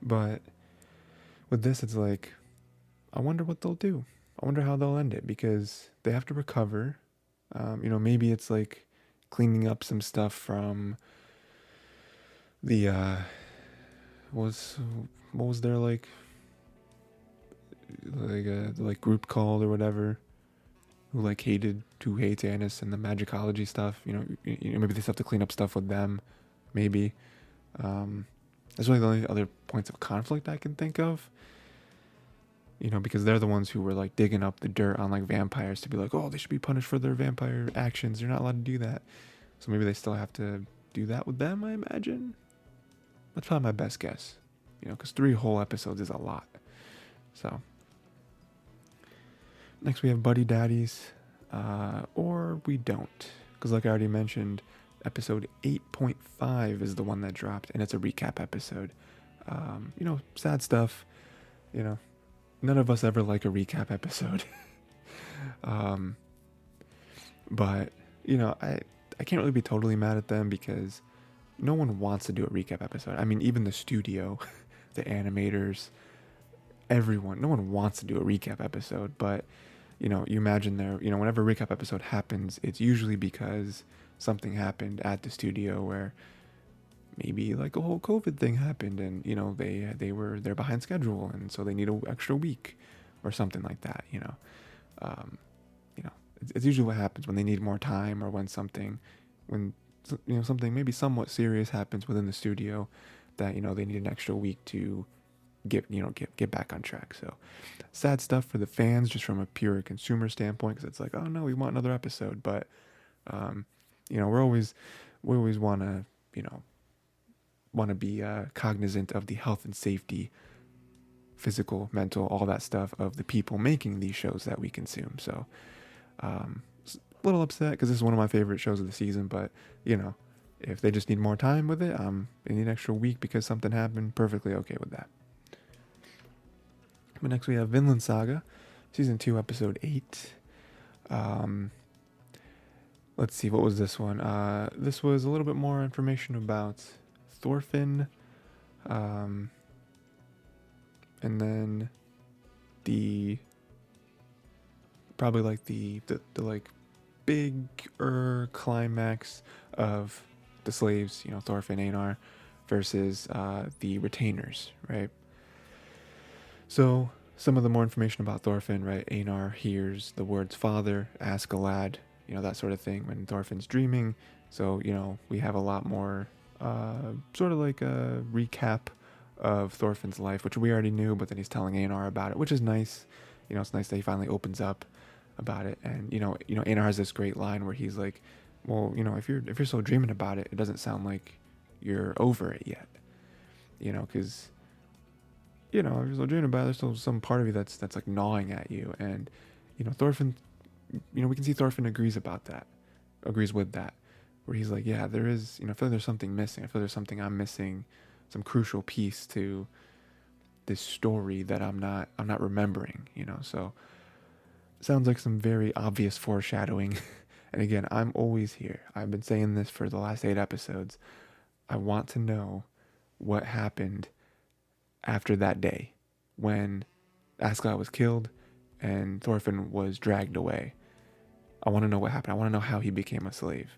A: But with this, it's like, I wonder what they'll do. I wonder how they'll end it, because they have to recover. Maybe it's like cleaning up some stuff from the what was their like group called or whatever, who hates Annis and the magicology stuff. Maybe they still have to clean up stuff with them. Maybe that's really the only other points of conflict I can think of. Because they're the ones who were like digging up the dirt on like vampires to be like, oh, they should be punished for their vampire actions. You're not allowed to do that. So maybe they still have to do that with them, I imagine. That's probably my best guess. Because 3 whole episodes is a lot. So next we have Buddy Daddies, or we don't. Because like I already mentioned, episode 8.5 is the one that dropped, and it's a recap episode. Sad stuff. None of us ever like a recap episode. But, I can't really be totally mad at them, because no one wants to do a recap episode. I mean, even the studio, the animators, everyone, no one wants to do a recap episode. But, you imagine whenever a recap episode happens, it's usually because something happened at the studio where maybe like a whole COVID thing happened, and they're behind schedule, and so they need an extra week or something like that. It's usually what happens when they need more time, or when something maybe somewhat serious happens within the studio that they need an extra week to get back on track. So sad stuff for the fans, just from a pure consumer standpoint, because it's like, oh no, we want another episode. But we always want to be cognizant of the health and safety, physical, mental, all that stuff of the people making these shows that we consume. So a little upset, because this is one of my favorite shows of the season. But if they just need more time with it, they need an extra week because something happened, perfectly okay with that. But next we have Vinland Saga, season 2, episode 8. Let's see, what was this one? This was a little bit more information about Thorfinn, and then probably like the like bigger climax of the slaves, Thorfinn, Einar, versus the retainers, right? So some of the more information about Thorfinn, right? Einar hears the words father, ask a lad, that sort of thing when Thorfinn's dreaming. So, we have a lot more sort of like a recap of Thorfinn's life, which we already knew, but then he's telling Einar about it, which is nice. It's nice that he finally opens up about it. And, Einar has this great line where he's like, well, if you're still dreaming about it, it doesn't sound like you're over it yet. Because, if you're still dreaming about it, there's still some part of you that's like gnawing at you. And, Thorfinn, we can see Thorfinn agrees with that, where he's like, yeah, there is, I feel like there's something missing. I feel there's something I'm missing, some crucial piece to this story that I'm not remembering, so it sounds like some very obvious foreshadowing. And again, I'm always here. I've been saying this for the last 8 episodes. I want to know what happened after that day when Askeladd was killed and Thorfinn was dragged away. I want to know what happened. I want to know how he became a slave.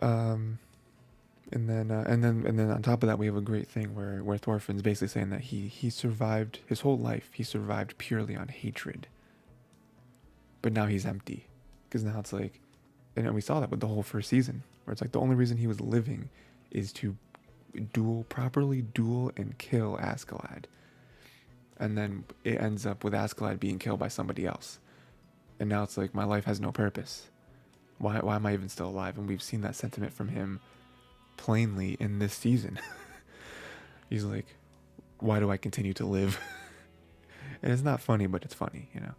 A: And then on top of that, we have a great thing where Thorfinn's basically saying that he survived his whole life. He survived purely on hatred, but now he's empty, because now it's like, and we saw that with the whole first season, where it's like the only reason he was living is to properly duel and kill Askeladd, and then it ends up with Askeladd being killed by somebody else, and now it's like my life has no purpose. Why am I even still alive? And we've seen that sentiment from him plainly in this season. He's like, why do I continue to live? And it's not funny, but it's funny, you know.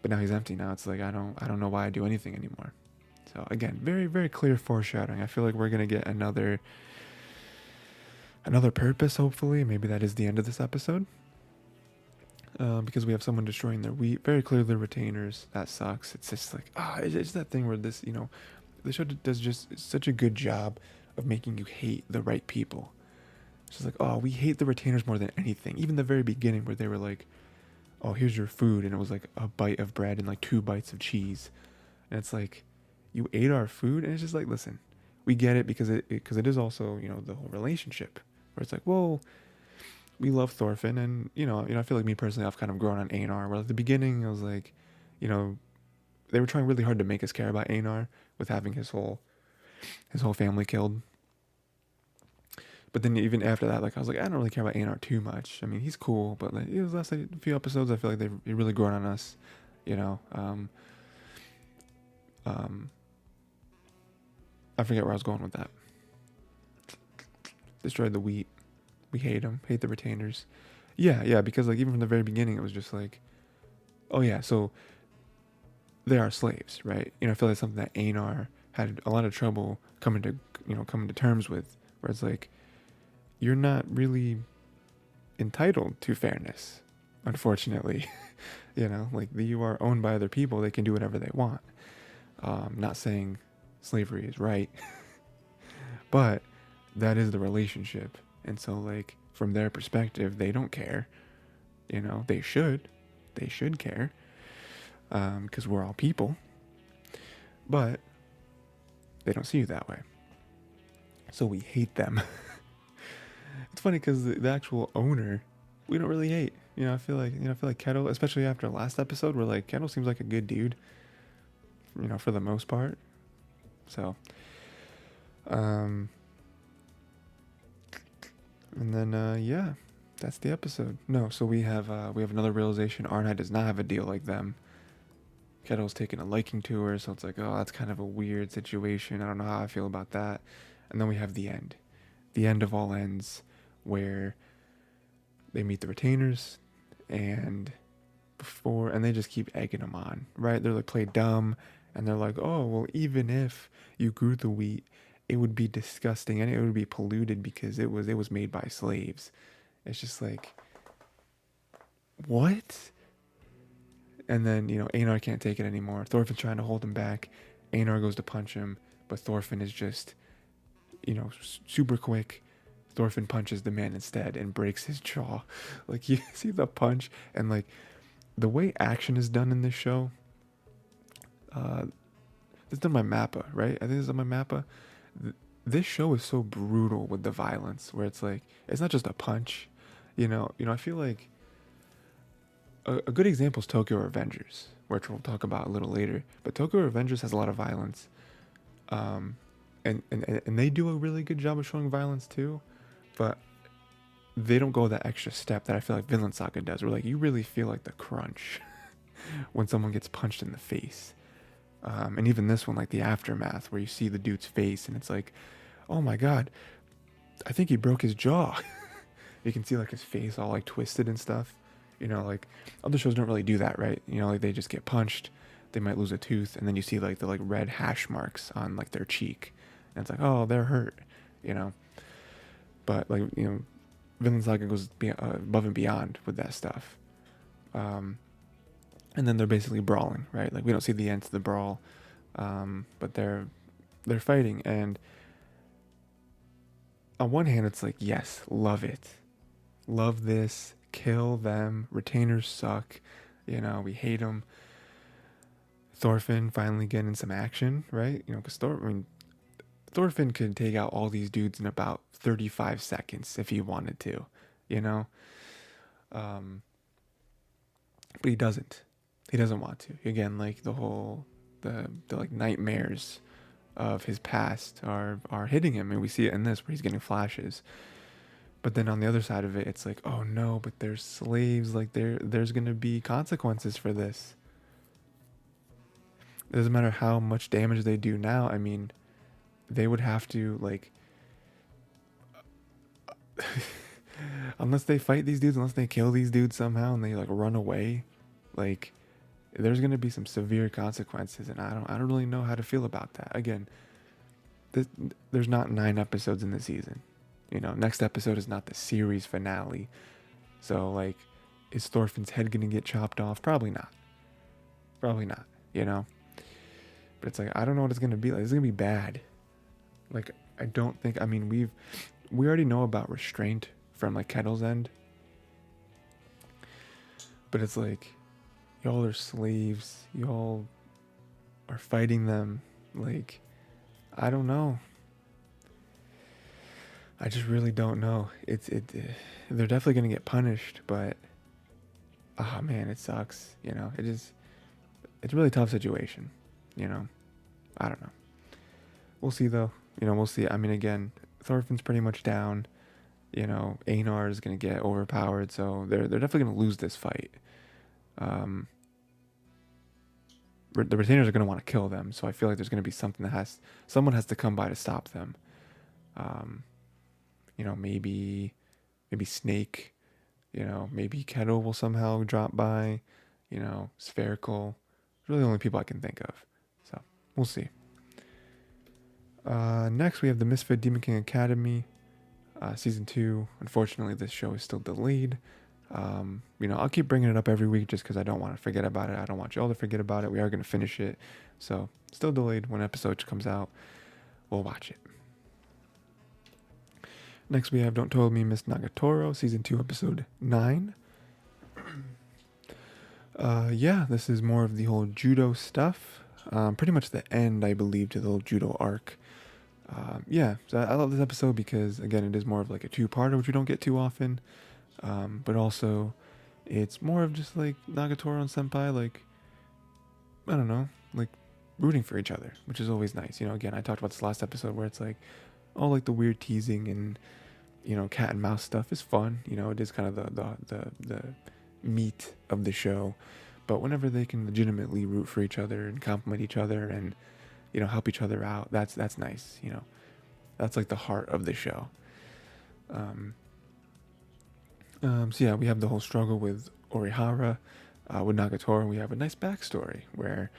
A: But now he's empty. Now it's like I don't know why I do anything anymore. So again, very, very clear foreshadowing. I feel like we're gonna get another purpose, hopefully. Maybe that is the end of this episode. Because we have someone destroying their wheat. Very clearly retainers. That sucks. It's just like, it's that thing where this, you know, the show does just such a good job of making you hate the right people. It's just like, we hate the retainers more than anything. Even the very beginning where they were like, oh, here's your food. And it was like a bite of bread and like 2 bites of cheese. And it's like, you ate our food? And it's just like, listen, we get it because it is also, you know, the whole relationship. Where it's like, well, we love Thorfinn, and you know, I feel like me personally, I've kind of grown on Einar. Where at the beginning, I was like, you know, they were trying really hard to make us care about Einar with having his whole family killed. But then even after that, like I was like, I don't really care about Einar too much. I mean, he's cool, but like it was last like, few episodes, I feel like they've really grown on us, you know. I forget where I was going with that. Destroyed the wheat. We hate them. Hate the retainers. Yeah, because like even from the very beginning, it was just like, oh yeah, so they are slaves, right? You know, I feel like something that Einar had a lot of trouble coming to terms with, where it's like, you're not really entitled to fairness, unfortunately. You know, like you are owned by other people. They can do whatever they want. Not saying slavery is right, but that is the relationship. And so like from their perspective, they don't care. You know, they should care, because we're all people, but they don't see you that way. So we hate them. It's funny because the actual owner, we don't really hate. You know, I feel like Kettle, especially after last episode, where like Kettle seems like a good dude, you know, for the most part. So, and then yeah, that's the episode. No, so we have another realization. Arnheid does not have a deal like them. Kettle's taking a liking to her, so it's like, oh, that's kind of a weird situation. I don't know how I feel about that. And then we have the end of all ends, where they meet the retainers, and they just keep egging them on, right? They're like, play dumb, and they're like, oh, well, even if you grew the wheat, it would be disgusting and it would be polluted because it was made by slaves. It's just like, what? And then, you know, Einar can't take it anymore. Thorfinn's trying to hold him back. Einar goes to punch him, but Thorfinn is just, you know, super quick. Thorfinn punches the man instead and breaks his jaw. Like, you see the punch, and like the way action is done in this show. It's done by Mappa, right? I think it's done by Mappa. This show is so brutal with the violence, where it's like, it's not just a punch. You know, I feel like a good example is Tokyo Revengers, which we'll talk about a little later. But Tokyo Revengers has a lot of violence, and they do a really good job of showing violence too, but they don't go that extra step that I feel like Vinland Saga does, where like you really feel like the crunch when someone gets punched in the face. And even this one, like the aftermath, where you see the dude's face and it's like, oh my god, I think he broke his jaw. You can see like his face all like twisted and stuff. You know, like other shows don't really do that, right? You know, like they just get punched, they might lose a tooth, and then you see like the like red hash marks on like their cheek, and it's like, oh, they're hurt, you know. But like, you know, Vinland Saga goes above and beyond with that stuff. And then they're basically brawling, right? Like we don't see the end to the brawl, but they're they're fighting, and on one hand it's like, yes, love it, love this, kill them, retainers suck, we hate them. Thorfinn finally getting some action, right? Because Thorfinn could take out all these dudes in about 35 seconds if he wanted to, you know? Um, but he doesn't. He doesn't want to. Again, like the like nightmares of his past are hitting him, and we see it in this where he's getting flashes. But then on the other side of it, it's like, oh no, but they're slaves. Like there's gonna be consequences for this. It doesn't matter how much damage they do now. I mean, they would have to like unless they fight these dudes, unless they kill these dudes somehow and they like run away, like there's gonna be some severe consequences, and I don't really know how to feel about that. Again, there's not 9 episodes in the season. Next episode is not the series finale, so like, is Thorfinn's head gonna get chopped off? Probably not. Probably not. But it's like, I don't know what it's gonna be like. It's gonna be bad. Like, I don't think. I mean, we already know about restraint from like Kettle's end, but it's like, y'all are slaves. Y'all are fighting them. Like, I don't know. I just really don't know. They're definitely gonna get punished, but oh man, it sucks. It's a really tough situation. I don't know. We'll see though. We'll see. I mean, again, Thorfinn's pretty much down. Einar is gonna get overpowered, so they're definitely gonna lose this fight. The retainers are gonna want to kill them, so I feel like there's gonna be someone has to come by to stop them. Maybe Snake. Maybe Kettle will somehow drop by. Spherical. Really the only people I can think of. So we'll see. Next we have the MISFIT Demon King Academy, season 2. Unfortunately, this show is still delayed. I'll keep bringing it up every week just because I don't want to forget about it. I don't want y'all to forget about it. We are going to finish it. So still delayed. When episode comes out, we'll watch it. Next we have Don't Total Me Miss Nagatoro, season 2, episode 9. This is more of the whole judo stuff. Pretty much the end, I believe, to the whole judo arc. So I love this episode because, again, it is more of like a 2-parter, which we don't get too often. But also, it's more of just like Nagatoro and Senpai, like, I don't know, like rooting for each other, which is always nice. Again, I talked about this last episode where it's like all like the weird teasing and, cat and mouse stuff is fun. It is kind of the meat of the show. But whenever they can legitimately root for each other and compliment each other and, help each other out, that's nice. That's like the heart of the show. We have the whole struggle with Orihara, with Nagatoro. We have a nice backstory where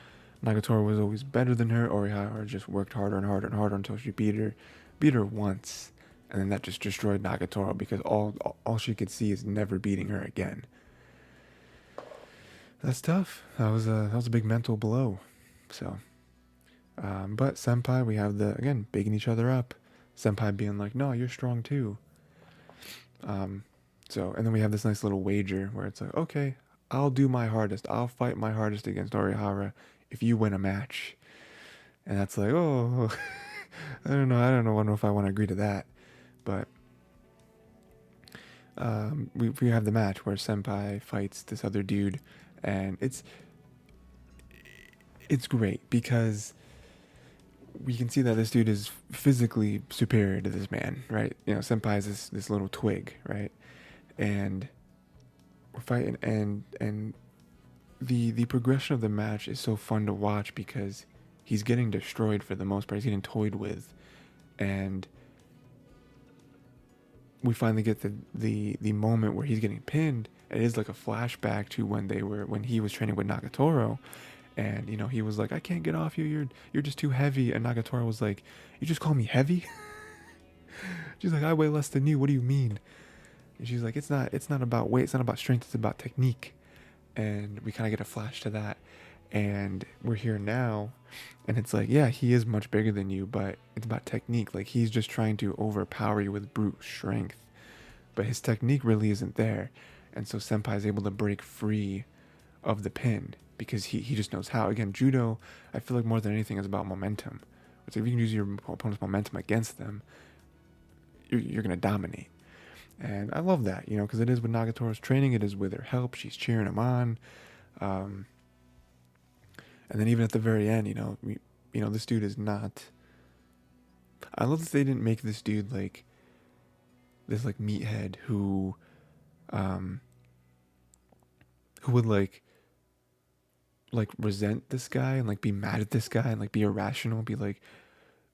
A: Nagatoro was always better than her. Orihara just worked harder and harder and harder until she beat her once, and then that just destroyed Nagatoro because all she could see is never beating her again. That's tough. That was a big mental blow. So, but Senpai, we have again bigging each other up. Senpai being like, "No, you're strong too." And then we have this nice little wager where it's like, "Okay, I'll do my hardest. I'll fight my hardest against Orihara if you win a match." And that's like, oh, I don't know. I don't know if I want to agree to that, but we have the match where Senpai fights this other dude. And it's great because we can see that this dude is physically superior to this man, right? Senpai is this little twig, right? And we're fighting, and the progression of the match is so fun to watch because he's getting destroyed for the most part. He's getting toyed with, and we finally get the moment where he's getting pinned. It is like a flashback to when he was training with Nagatoro, and he was like, "I can't get off you. You're just too heavy." And Nagatoro was like, "You just call me heavy?" She's like, "I weigh less than you. What do you mean?" And she's like, "It's not about weight. It's not about strength. It's about technique." And we kind of get a flash to that, And we're here now, and it's like, yeah, he is much bigger than you, but it's about technique. Like, he's just trying to overpower you with brute strength, but his technique really isn't there. And so Senpai is able to break free of the pin because he just knows how. Again, judo, I feel like more than anything is about momentum. So if you can use your opponent's momentum against them, you're going to dominate. And I love that, you know, because it is with Nagatoro's training, it is with her help. She's cheering him on. And then even at the very end, this dude is not. I love that they didn't make this dude like this like meathead who would like resent this guy and like be mad at this guy and like be irrational, be like,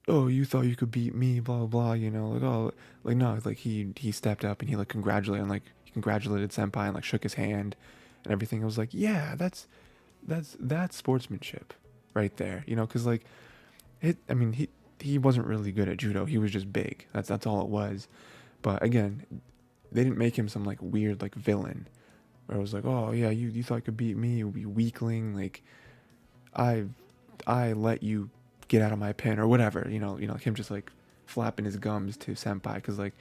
A: oh, you thought you could beat me, blah blah blah, like, oh, like, no, like he stepped up and he like congratulated Senpai and like shook his hand and everything. It was like, yeah, that's sportsmanship right there, because like he wasn't really good at judo. He was just big. That's all it was. But again, they didn't make him some like weird like villain where it was like, oh yeah, you thought you could beat me, you weakling, like I let you get out of my pen or whatever, like him just like flapping his gums to Senpai, because like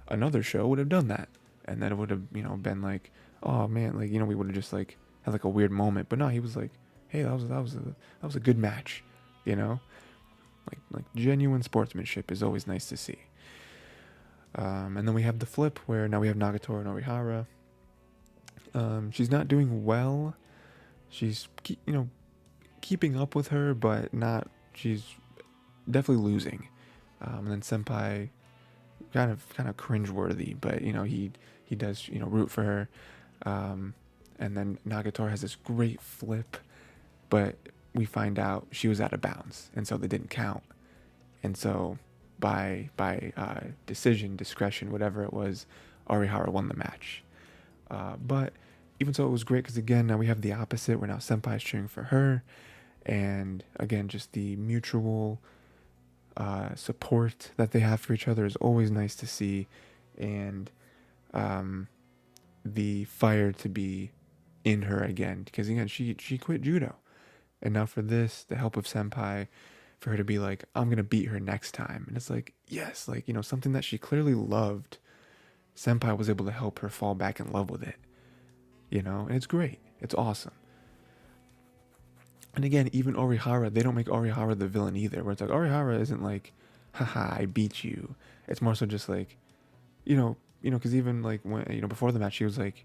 A: another show would have done that, and then it would have been like, oh man, like we would have just like had like a weird moment. But no, he was like, hey, that was a good match, like genuine sportsmanship is always nice to see. And then we have the flip where now we have Nagatoro and Orihara. She's not doing well. She's keeping up with her, but not. She's definitely losing. And then Senpai, kind of cringeworthy, but he does root for her. And then Nagatoro has this great flip, but we find out she was out of bounds, and so they didn't count. And so by decision, discretion, whatever it was, Orihara won the match. But even so, it was great because again, now we have the opposite. Where now Senpai is cheering for her, and again, just the mutual support that they have for each other is always nice to see, and the fire to be in her again, because again, she quit judo, and now for this, the help of Senpai, for her to be like, I'm gonna beat her next time, and it's like, yes, like something that she clearly loved, Senpai was able to help her fall back in love with it, and it's great, it's awesome. And again, even Orihara, they don't make Orihara the villain either, where it's like, Orihara isn't like, haha, I beat you. It's more so just like, because even like when, before the match, she was like,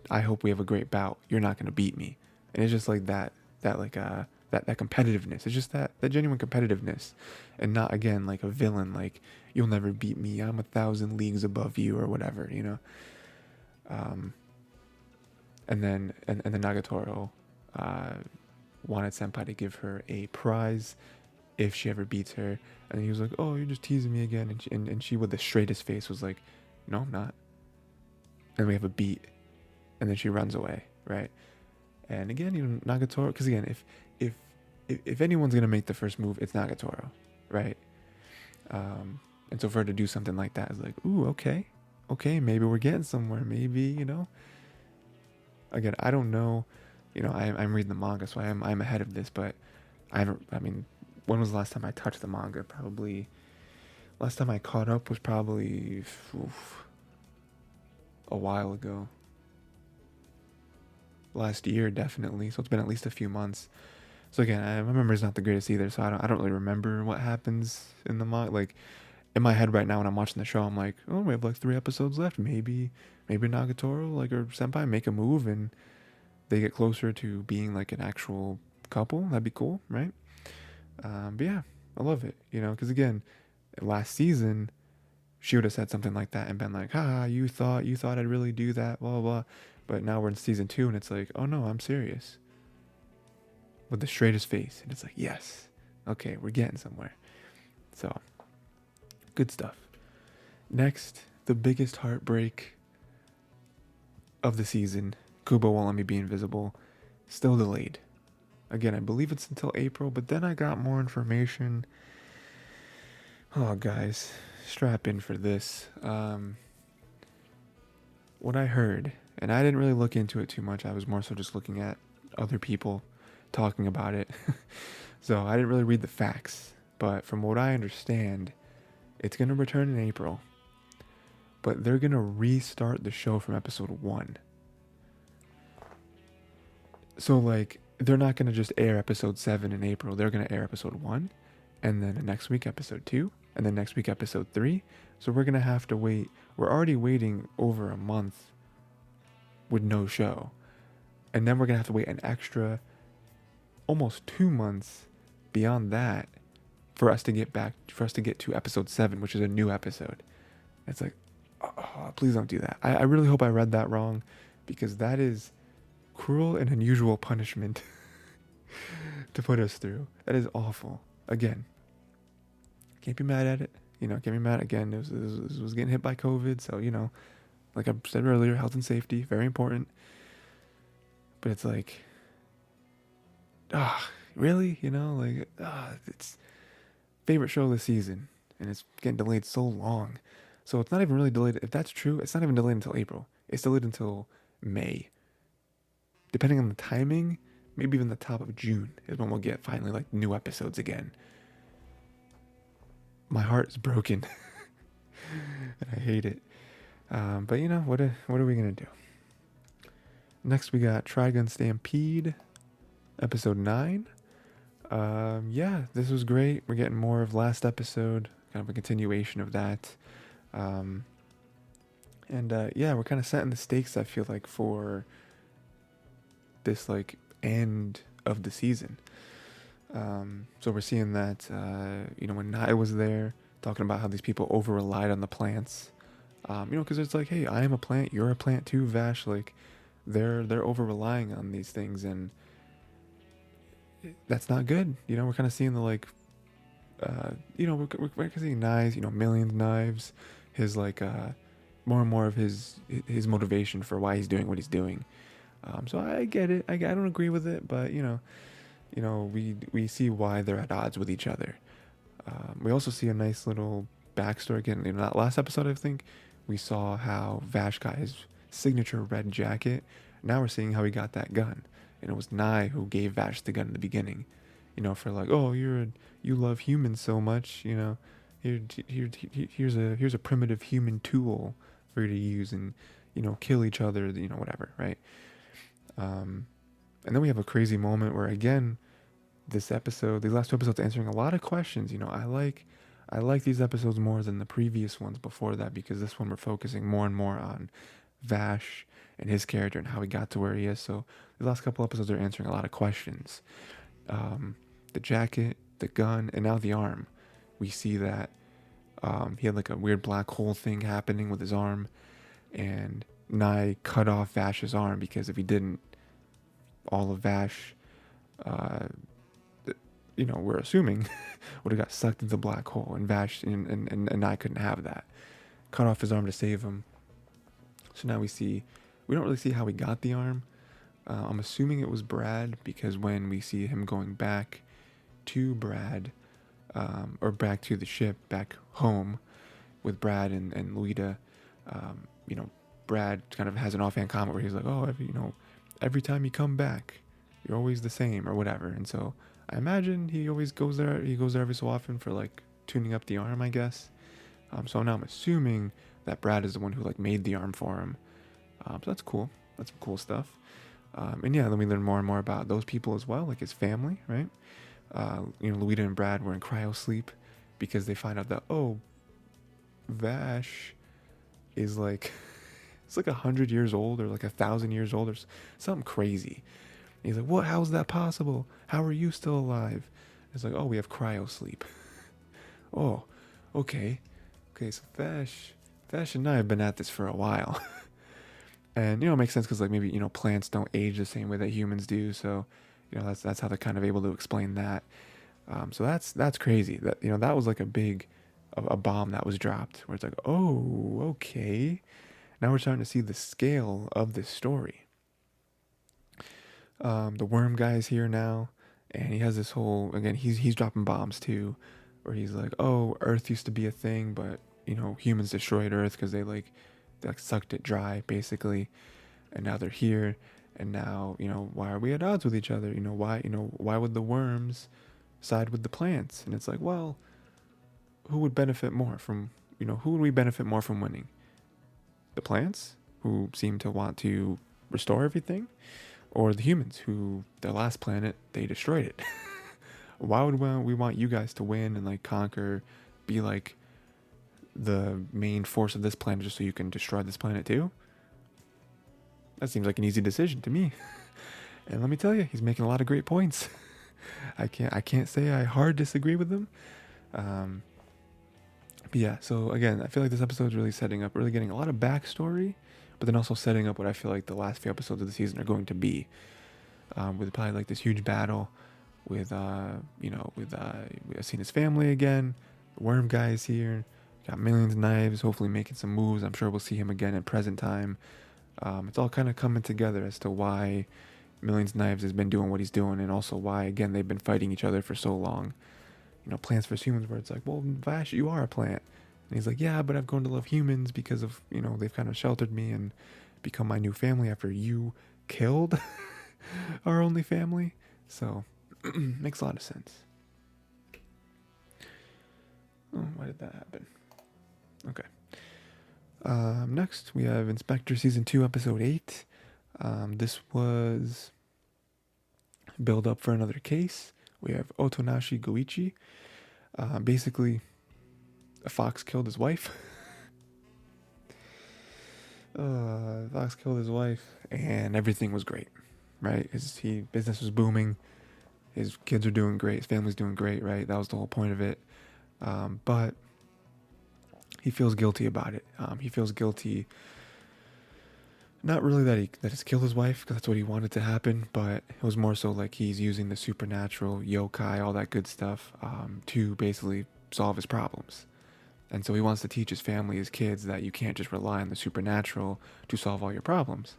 A: I hope we have a great bout. You're not going to beat me. And it's just like that competitiveness. It's just that genuine competitiveness, and not again, like a villain, like you'll never beat me. I'm 1,000 leagues above you or whatever, and then Nagatoro, wanted Senpai to give her a prize if she ever beats her, and he was like, oh, you're just teasing me again, and she with the straightest face was like, no, I'm not. And we have a beat, and then she runs away, right? And again, Nagatoro, because again, if anyone's gonna make the first move, it's Nagatoro, right? And so for her to do something like that is like, ooh, okay, maybe we're getting somewhere, maybe, again, I don't know. I'm reading the manga, so I'm ahead of this, but when was the last time I touched the manga? Probably, last time I caught up was probably a while ago. Last year, definitely. So it's been at least a few months. So again, my memory's not the greatest either, so I don't really remember what happens in the manga. Like, in my head right now when I'm watching the show, I'm like, oh, we have like 3 episodes left. Maybe Nagatoro, like, or Senpai make a move and they get closer to being like an actual couple. That'd be cool, right? But yeah, I love it, because again, last season, she would have said something like that and been like, haha, you thought I'd really do that, blah, blah, blah. But now we're in season 2 and it's like, oh no, I'm serious. With the straightest face. And it's like, yes, okay, we're getting somewhere. So, good stuff. Next, the biggest heartbreak of the season. Kubo won't let me be invisible. Still delayed. Again, I believe it's until April, but then I got more information. Oh, guys, strap in for this. What I heard, and I didn't really look into it too much. I was more so just looking at other people talking about it. So I didn't really read the facts, but from what I understand, it's going to return in April, but they're going to restart the show from episode 1. So like they're not going to just air episode 7 in April. They're going to air episode 1 and then next week episode 2 and then next week episode 3. So we're going to have to wait. We're already waiting over a month with no show. And then we're going to have to wait an extra almost 2 months beyond that for us to get to episode 7, which is a new episode. It's like, oh, please don't do that. I really hope I read that wrong, because that is cruel and unusual punishment to put us through. That is awful. Again, can't be mad at it. Can't be mad. Again, this was getting hit by COVID. So, like I said earlier, health and safety, very important. But it's like, really? It's favorite show this season, and it's getting delayed so long. So it's not even really delayed. If that's true, it's not even delayed until April. It's delayed until May. Depending on the timing, maybe even the top of June is when we'll get finally like new episodes again. My heart is broken, and I hate it. But what are we gonna do? Next we got Trigun Stampede, episode 9. Yeah, this was great. We're getting more of last episode, kind of a continuation of that. Yeah, we're kind of setting the stakes, I feel like, for this like end of the season. So we're seeing that when Nai was there talking about how these people over relied on the plants, because it's like, hey, I am a plant, you're a plant too, Vash. Like they're over relying on these things, and that's not good. We're kind of seeing the like we're seeing knives, millions knives, his like more and more of his motivation for why he's doing what he's doing. So I get it. I don't agree with it, but we see why they're at odds with each other. We also see a nice little backstory again. That last episode, I think we saw how Vash got his signature red jacket. Now we're seeing how he got that gun, and it was Nai who gave Vash the gun in the beginning. For like, oh, you love humans so much, here's a primitive human tool for you to use and kill each other, whatever, right? And then we have a crazy moment where, again, these last 2 episodes answering a lot of questions. I like these episodes more than the previous ones before that, because this one we're focusing more and more on Vash and his character and how he got to where he is. So the last couple episodes are answering a lot of questions. The jacket, the gun, and now the arm. We see that he had like a weird black hole thing happening with his arm, and Nai cut off Vash's arm, because if he didn't, all of Vash, we're assuming, would have got sucked into the black hole, and Vash and Nai couldn't have that. Cut off his arm to save him. So now we don't really see how he got the arm. I'm assuming it was Brad, because when we see him going back to Brad, or back to the ship, back home with Brad and Luita, Brad kind of has an offhand comment where he's like, oh, every time you come back, you're always the same, or whatever. And so I imagine he always goes there. He goes there every so often for like tuning up the arm, I guess. So now I'm assuming that Brad is the one who like made the arm for him. So that's cool. That's some cool stuff. And yeah, then we learn more and more about those people as well, like his family, right? Luita and Brad were in cryo sleep because they find out that, oh, Vash is like, it's like 100 years old, or like 1,000 years old, or something crazy. And he's like, what? How is that possible? How are you still alive? It's like, oh, we have cryo sleep. Oh, okay. So Vash and I have been at this for a while. And, it makes sense because, like, maybe, plants don't age the same way that humans do. So, that's how they're kind of able to explain that. So that's crazy. That, that was like a bomb that was dropped, where it's like, oh, okay. Now we're starting to see the scale of this story. The worm guy is here now, and he has this whole, again, he's dropping bombs too, where he's like, oh, Earth used to be a thing, but, humans destroyed Earth because they sucked it dry, basically. And now they're here, And now, why are we at odds with each other? Why would the worms side with the plants? And it's like, well, who would benefit more from, who would we benefit more from winning? The plants, who seem to want to restore everything, or the humans, who, their last planet, they destroyed it? Why would we want you guys to win and like conquer, be like the main force of this planet just so you can destroy this planet too? That seems like an easy decision to me. And let me tell you, he's making a lot of great points. I can't say I hard disagree with him. But yeah, so again, I feel like this episode is really setting up, really getting a lot of backstory, but then also setting up what I feel like the last few episodes of the season are going to be. With probably like this huge battle with I've seen his family again. The worm guy is here. Got Millions Knives, hopefully making some moves. I'm sure we'll see him again in present time. It's all kind of coming together as to why Millions Knives has been doing what he's doing, and also why, again, they've been fighting each other for so long. Plants vs. Humans, where it's like, well, Vash, you are a plant. And he's like, yeah, but I've grown to love humans because of, they've kind of sheltered me and become my new family after you killed our only family. So, makes a lot of sense. Oh, why did that happen? Okay. Next, we have Inspector Season 2, Episode 8. This was build up for another case. We have Otonashi Goichi. Basically, a fox killed his wife. Fox killed his wife, and everything was great, right? His business was booming. His kids are doing great. His family's doing great, right? That was the whole point of it. But he feels guilty about it. He feels guilty. Not really that he's killed his wife, because that's what he wanted to happen, but it was more so like he's using the supernatural, yokai, all that good stuff, to basically solve his problems. And so he wants to teach his family, his kids, that you can't just rely on the supernatural to solve all your problems.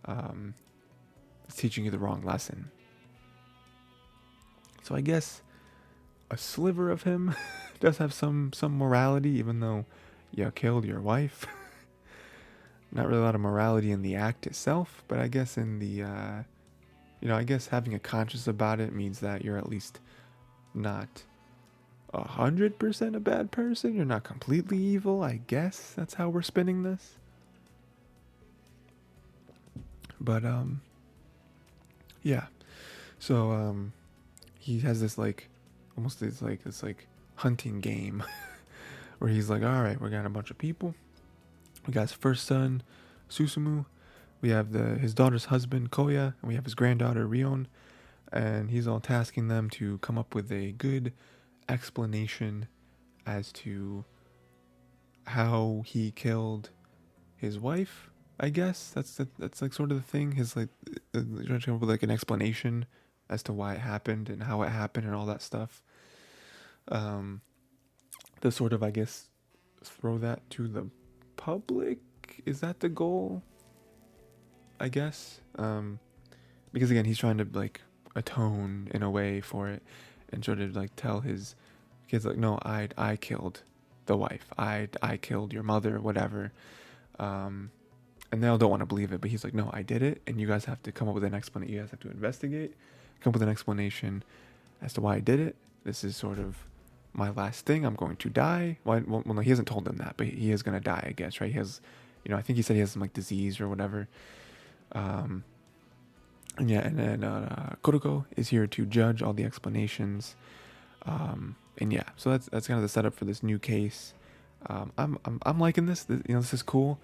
A: It's teaching you the wrong lesson. So I guess a sliver of him does have some morality, even though you killed your wife. Not really a lot of morality in the act itself, but I guess in the, I guess having a conscience about it means that you're at least not 100% a bad person. You're not completely evil, I guess. That's how we're spinning this. But, yeah. So, he has this, like, almost this hunting game where he's like, all right, we got a bunch of people. We got his first son, Susumu. We have his daughter's husband, Koya, and we have his granddaughter, Rion. And he's all tasking them to come up with a good explanation as to how he killed his wife. I guess that's like sort of the thing. His trying to come up with like an explanation as to why it happened and how it happened and all that stuff. To sort of, I guess, throw that to the public. Is that the goal? I guess. Because again, he's trying to like atone in a way for it, and sort of like tell his kids like, no, I killed the wife. I killed your mother, whatever. And they all don't want to believe it, but he's like, no, I did it, and you guys have to come up with an explanation. You guys have to investigate, come up with an explanation as to why I did it. This is sort of my last thing. I'm going to die. Well, no, he hasn't told them that, but he is going to die, I guess, right? He has, I think he said he has some like disease or whatever. And yeah, and then Kuroko is here to judge all the explanations. And yeah, so that's kind of the setup for this new case. I'm liking this. This is cool.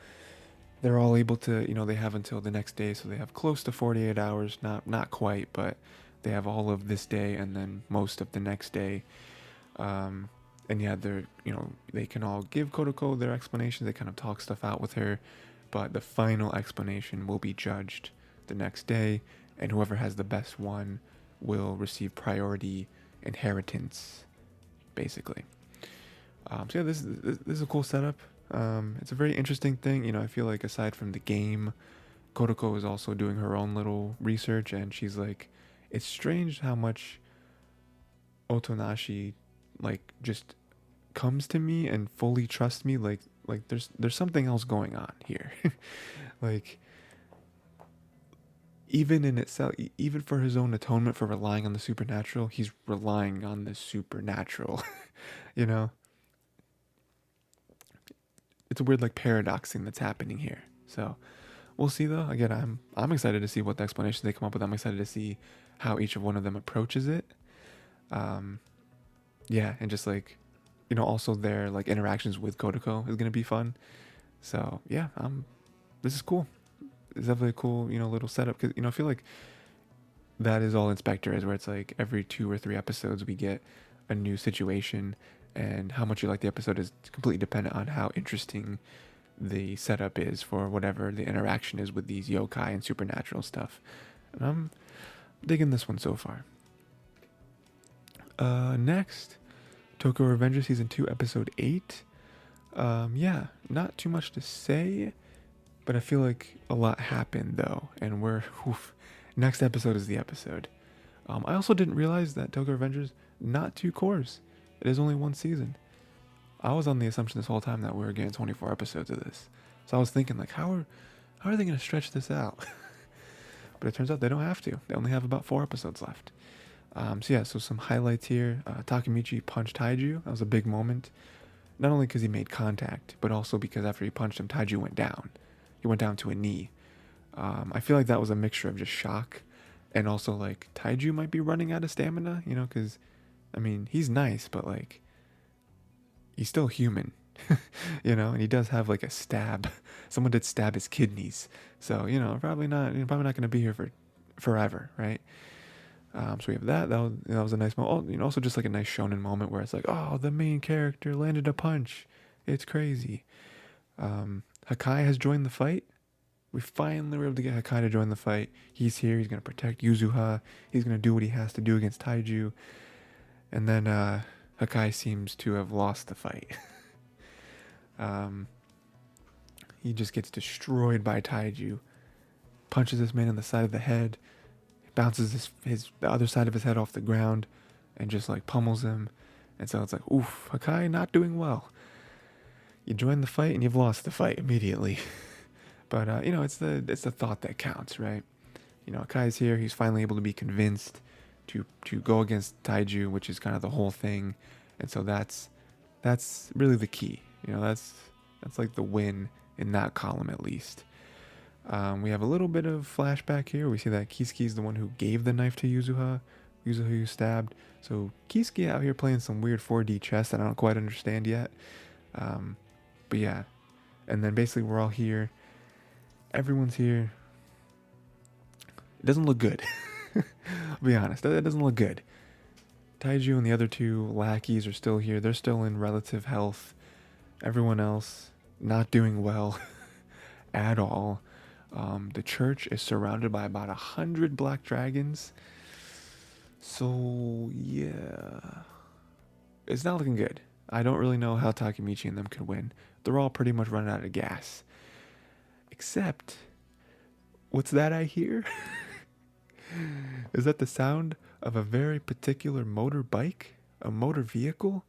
A: They're all able to, they have until the next day, so they have close to 48 hours. Not quite, but they have all of this day and then most of the next day. And yeah, they can all give Kuroko their explanations. They kind of talk stuff out with her, but the final explanation will be judged the next day, and whoever has the best one will receive priority inheritance, basically. So yeah, this is a cool setup. It's a very interesting thing. I feel like aside from the game, Kuroko is also doing her own little research, and she's like, it's strange how much Otonashi like just comes to me and fully trusts me. Like there's something else going on here. like even in itself, even for his own atonement for relying on the supernatural, he's relying on the supernatural. you know, it's a weird like paradoxing that's happening here. So we'll see though. Again, I'm excited to see what the explanations they come up with. I'm excited to see how each of one of them approaches it. Um, yeah, and just like, also their like interactions with Kotoko is gonna be fun. So yeah, this is cool. It's definitely a cool, little setup because I feel like that is all Inspector is, where it's like every 2 or 3 episodes we get a new situation, and how much you like the episode is completely dependent on how interesting the setup is for whatever the interaction is with these yokai and supernatural stuff. And I'm digging this one so far. Next, Tokyo Revenger Season 2, Episode 8. Yeah, not too much to say, but I feel like a lot happened though, and next episode is the episode. I also didn't realize that Tokyo Revengers not 2 cores. It is only 1 season. I was on the assumption this whole time that we were getting 24 episodes of this. So I was thinking like, how are they going to stretch this out? But it turns out they don't have to. They only have about 4 episodes left. So some highlights here. Takemichi punched Taiju. That was a big moment. Not only because he made contact, but also because after he punched him, Taiju went down. He went down to a knee. I feel like that was a mixture of just shock and also like Taiju might be running out of stamina, because, he's nice, but like, he's still human, and he does have like a stab. Someone did stab his kidneys. So, probably not going to be here for forever, right? So we have that. That was a nice moment. Also just like a nice shonen moment where it's like, oh, the main character landed a punch. It's crazy. Hakai has joined the fight. We finally were able to get Hakai to join the fight. He's here. He's going to protect Yuzuha. He's going to do what he has to do against Taiju. And then Hakai seems to have lost the fight. He just gets destroyed by Taiju. Punches this man in the side of the head. Bounces the other side of his head off the ground. And just like pummels him. And so it's like, oof, Hakai not doing well. You join the fight and you've lost the fight immediately. But, it's the thought that counts, right? Kai's here. He's finally able to be convinced to go against Taiju, which is kind of the whole thing. And so that's really the key. That's like the win in that column at least. We have a little bit of flashback here. We see that Kisuke is the one who gave the knife to Yuzuha. Yuzuha who stabbed. So Kisuke out here playing some weird 4D chess that I don't quite understand yet. But yeah. And then basically we're all here. Everyone's here. It doesn't look good. I'll be honest. It doesn't look good. Taiju and the other 2 lackeys are still here. They're still in relative health. Everyone else not doing well at all. The church is surrounded by about 100 black dragons. So, yeah. It's not looking good. I don't really know how Takemichi and them could win. They're all pretty much running out of gas. Except, what's that I hear? Is that the sound of a very particular motorbike? A motor vehicle?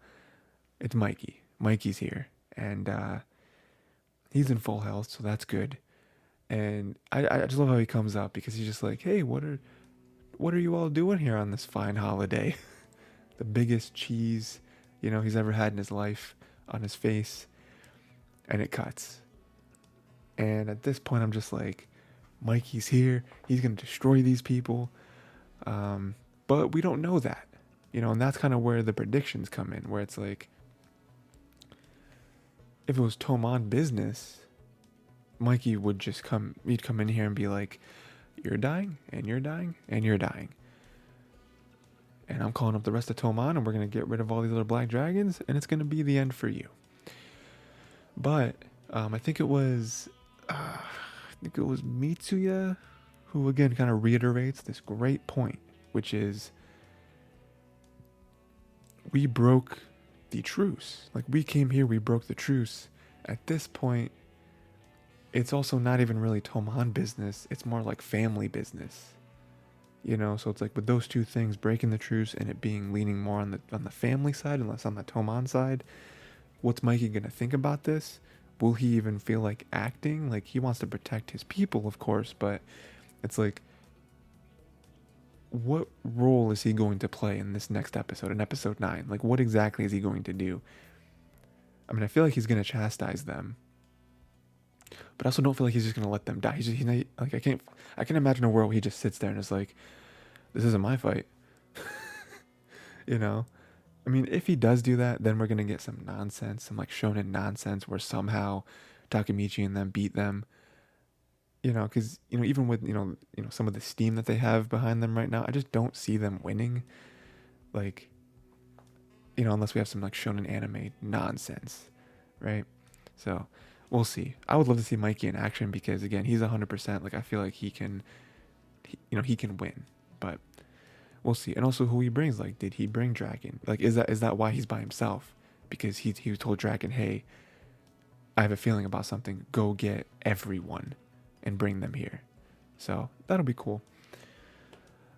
A: It's Mikey. Mikey's here. And he's in full health, so that's good. And I just love how he comes up because he's just like, hey, what are you all doing here on this fine holiday? The biggest cheese, he's ever had in his life on his face. And it cuts. And at this point, I'm just like, Mikey's here. He's going to destroy these people. But we don't know that. And that's kind of where the predictions come in, where it's like, if it was Toman business, Mikey would just he'd come in here and be like, you're dying, and you're dying, and you're dying. And I'm calling up the rest of Toman, and we're going to get rid of all these other black dragons, and it's going to be the end for you. But I think it was Mitsuya who again kind of reiterates this great point, which is we broke the truce. Like, we came here, we broke the truce. At this point, it's also not even really Toman business. It's more like family business. So it's like with those 2 things, breaking the truce and it being leaning more on the family side and less on the Toman side. What's Mikey going to think about this? Will he even feel like acting? Like, he wants to protect his people, of course, but it's like what role is he going to play in this next episode, in episode 9? Like, what exactly is he going to do? I mean, I feel like he's going to chastise them, but I also don't feel like he's just going to let them die. He's not, like, I can imagine a world where he just sits there and is like, this isn't my fight. You know? I mean, if he does do that, then we're going to get some nonsense, some like shonen nonsense where somehow Takemichi and them beat them. You know, because, you know, even with, some of the steam that they have behind them right now, I just don't see them winning. Like, unless we have some like shonen anime nonsense, right? So we'll see. I would love to see Mikey in action because, again, he's 100%. Like, I feel like he can win, but we'll see. And also who he brings. Like, did he bring Dragon? Like, is that why he's by himself? Because he told Dragon, hey, I have a feeling about something. Go get everyone and bring them here. So that'll be cool.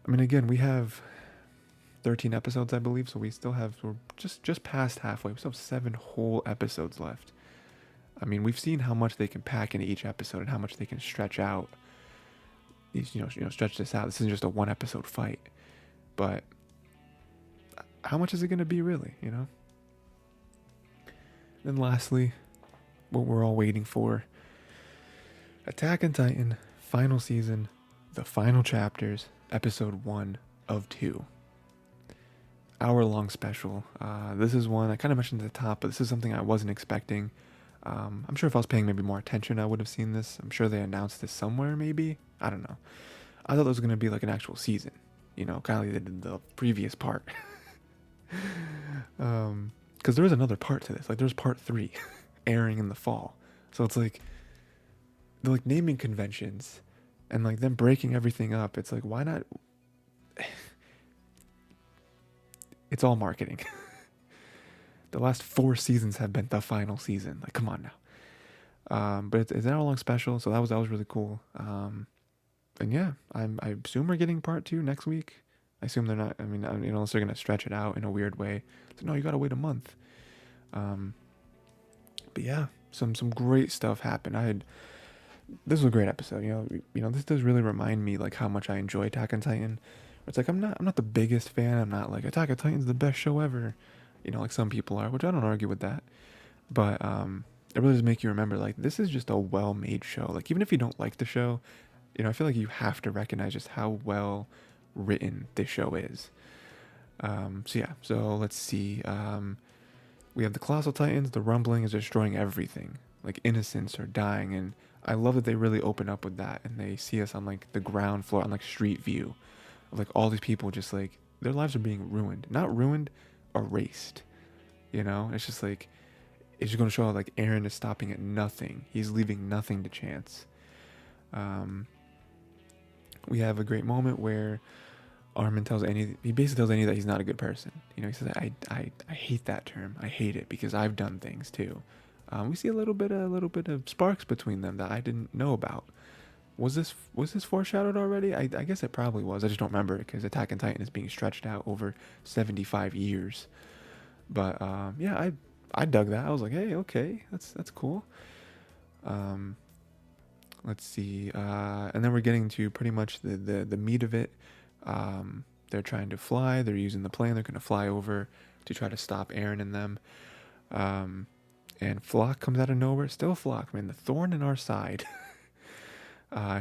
A: I mean, again, we have 13 episodes, I believe, so we're just past halfway. We still have 7 whole episodes left. I mean, we've seen how much they can pack into each episode and how much they can stretch out. Stretch this out. This isn't just a 1 episode fight, but how much is it going to be really? Then lastly, what we're all waiting for: Attack on Titan final season, the final chapters, episode 1 of 2. Hour-long special. This is one I kind of mentioned at the top, but this is something I wasn't expecting. I'm sure if I was paying maybe more attention, I would have seen this. I'm sure they announced this somewhere, maybe. I don't know. I thought it was going to be like an actual season, kind of like they did the previous part. Because there was another part to this. Like, there's part 3 airing in the fall. So it's like, they're like naming conventions and like them breaking everything up. It's like, why not? It's all marketing. The last 4 seasons have been the final season. Like, come on now. But it's an hour-long special, so that was really cool. And yeah, I assume we're getting part 2 next week. I assume they're not. I mean, unless they're gonna stretch it out in a weird way. So no, you gotta wait a month. But yeah, some great stuff happened. This was a great episode. This does really remind me like how much I enjoy Attack on Titan. It's like I'm not the biggest fan. I'm not like Attack on Titan's the best show ever. Like some people are, which I don't argue with that. But it really does make you remember like this is just a well-made show. Like even if you don't like the show, I feel like you have to recognize just how well written this show is. So let's see. We have the Colossal Titans. The rumbling is destroying everything. Like innocents are dying, and I love that they really open up with that, and they see us on like the ground floor, on like street view, of like all these people just like their lives are being ruined, not ruined, erased. It's just like it's just going to show how like Eren is stopping at nothing. He's leaving nothing to chance. We have a great moment where Armin tells Annie, he basically tells Annie that he's not a good person. He says, I hate that term. I hate it because I've done things too. We see a little bit of sparks between them that I didn't know about. Was this foreshadowed already? I guess it probably was. I just don't remember it because Attack on Titan is being stretched out over 75 years. But yeah, I dug that. I was like, hey, okay, that's cool. Let's see. And then we're getting to pretty much the meat of it. They're trying to fly. They're using the plane. They're going to fly over to try to stop Eren and them. And Flock comes out of nowhere. Still Flock, man. The thorn in our side.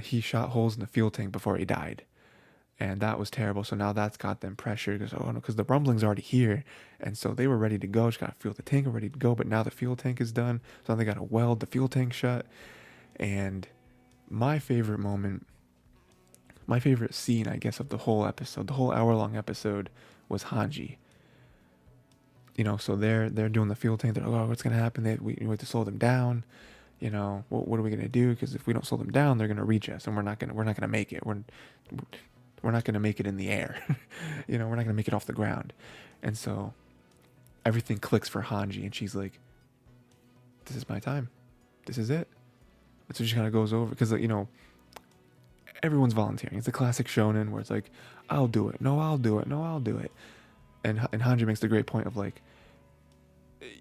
A: He shot holes in the fuel tank before he died. And that was terrible. So now that's got them pressured. Because the rumbling's already here. And so they were ready to go. Just got to fuel the tank, ready to go. But now the fuel tank is done. So now they got to weld the fuel tank shut. And my favorite moment, my favorite scene, I guess, of the whole episode, the whole hour-long episode, was Hanji. So they're doing the fuel tank. They're like, oh, what's going to happen? We have to slow them down. What are we going to do? Because if we don't slow them down, they're going to reach us, and we're not going to make it. We're not going to make it in the air. We're not going to make it off the ground. And so everything clicks for Hanji, and she's like, this is my time. This is it. And so she kind of goes over, because, everyone's volunteering. It's a classic shonen where it's like, I'll do it. No, I'll do it. No, I'll do it. And Hanji makes the great point of like,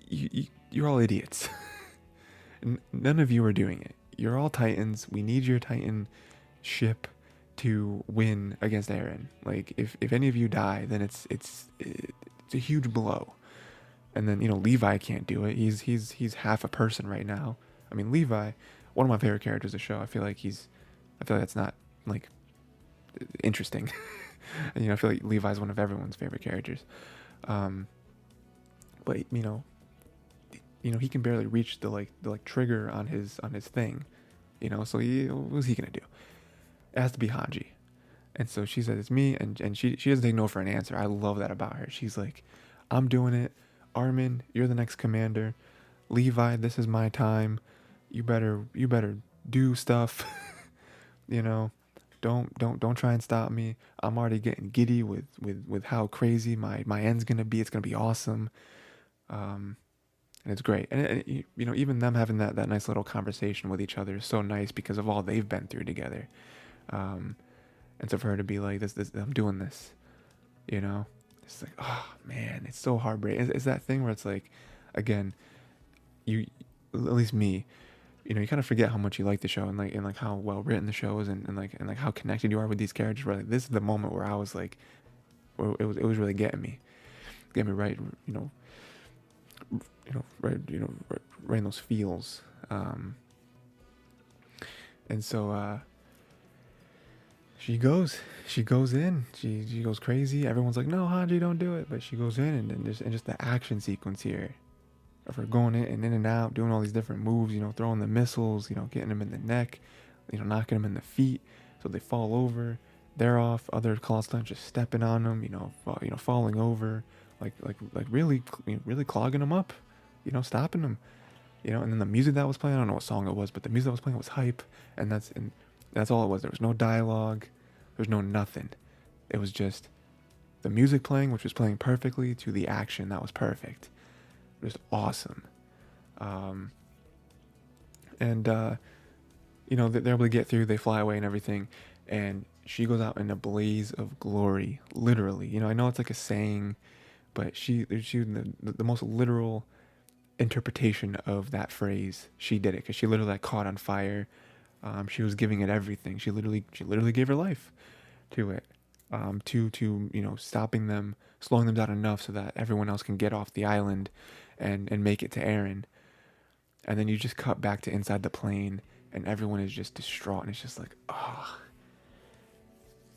A: you're all idiots. None of you are doing it. You're all Titans. We need your Titan ship. to win against Eren. Like if any of you die, then it's a huge blow. And then Levi can't do it. He's half a person right now. I mean Levi, one of my favorite characters of the show. I feel like that's not like interesting. And I feel like Levi's one of everyone's favorite characters. But he can barely reach the trigger on his thing. So what's he gonna do? It has to be Hanji. And so she says it's me, and she doesn't take no for an answer. I love that about her. She's like, I'm doing it. Armin, you're the next commander. Levi, this is my time. You better do stuff. Don't try and stop me. I'm already getting giddy with how crazy my end's gonna be. It's gonna be awesome. And it's great. And even them having that nice little conversation with each other is so nice because of all they've been through together. And so for her to be like, this I'm doing this, it's like, oh man, it's so heartbreaking. It's that thing where it's like, again, at least me, you kind of forget how much you like the show and like how well written the show is and how connected you are with these characters. Where like, this is the moment where I was like, where it was really getting me right, right in those feels. And so she goes in, she goes crazy. Everyone's like, no, Hanji, don't do it. But she goes in and just the action sequence here of her going in and out, doing all these different moves, throwing the missiles, getting them in the neck, knocking them in the feet so they fall over. They're off. Other Colossus just stepping on them, falling over, like really clogging them up, stopping them, And then the music that was playing, I don't know what song it was, but the music that was playing was hype, and that's all it was. There was no dialogue, there was no nothing. It was just the music playing, which was playing perfectly, to the action that was perfect. It was awesome. And they're able to get through. They fly away and everything, and she goes out in a blaze of glory, literally. I know it's like a saying, but she the most literal interpretation of that phrase. She did it because she literally caught on fire. She was giving it everything. She literally gave her life to it. To stopping them, slowing them down enough so that everyone else can get off the island and make it to Eren. And then you just cut back to inside the plane and everyone is just distraught and it's just like, oh,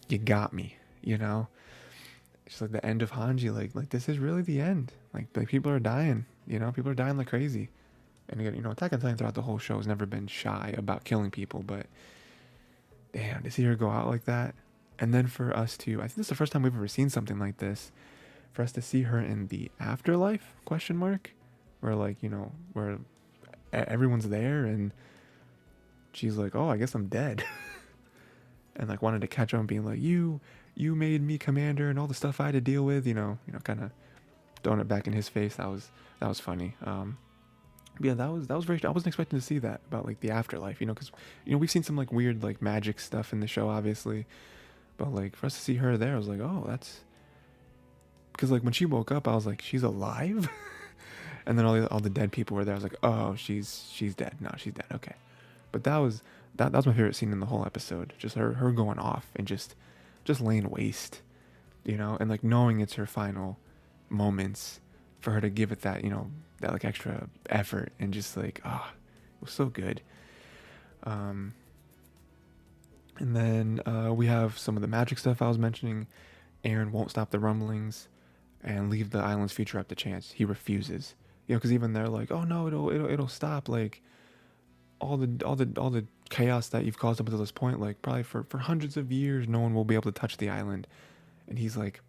A: you got me, It's like the end of Hanji, like this is really the end. Like people are dying, people are dying like crazy. And again, Attack on Titan throughout the whole show has never been shy about killing people, but damn, to see her go out like that. And then for us to, I think this is the first time we've ever seen something like this, for us to see her in the afterlife, question mark, where where everyone's there and she's like, oh, I guess I'm dead. And wanted to catch on being like, you made me commander and all the stuff I had to deal with, kind of throwing it back in his face. That was funny. Yeah, that was very, I wasn't expecting to see that about the afterlife, because we've seen some weird magic stuff in the show, obviously, but for us to see her there, I was like, oh, that's because when she woke up, I was like, she's alive. And then all the dead people were there. I was like, oh, she's dead. No, she's dead. Okay. But that was my favorite scene in the whole episode. Just her going off and just laying waste, and knowing it's her final moments, for her to give it that, that extra effort and just it was so good. And then we have some of the magic stuff I was mentioning. Eren won't stop the rumblings and leave the island's future up to chance. He refuses, because even they're like, oh no, it'll stop. All the chaos that you've caused up until this point, probably for hundreds of years, no one will be able to touch the island. And he's like,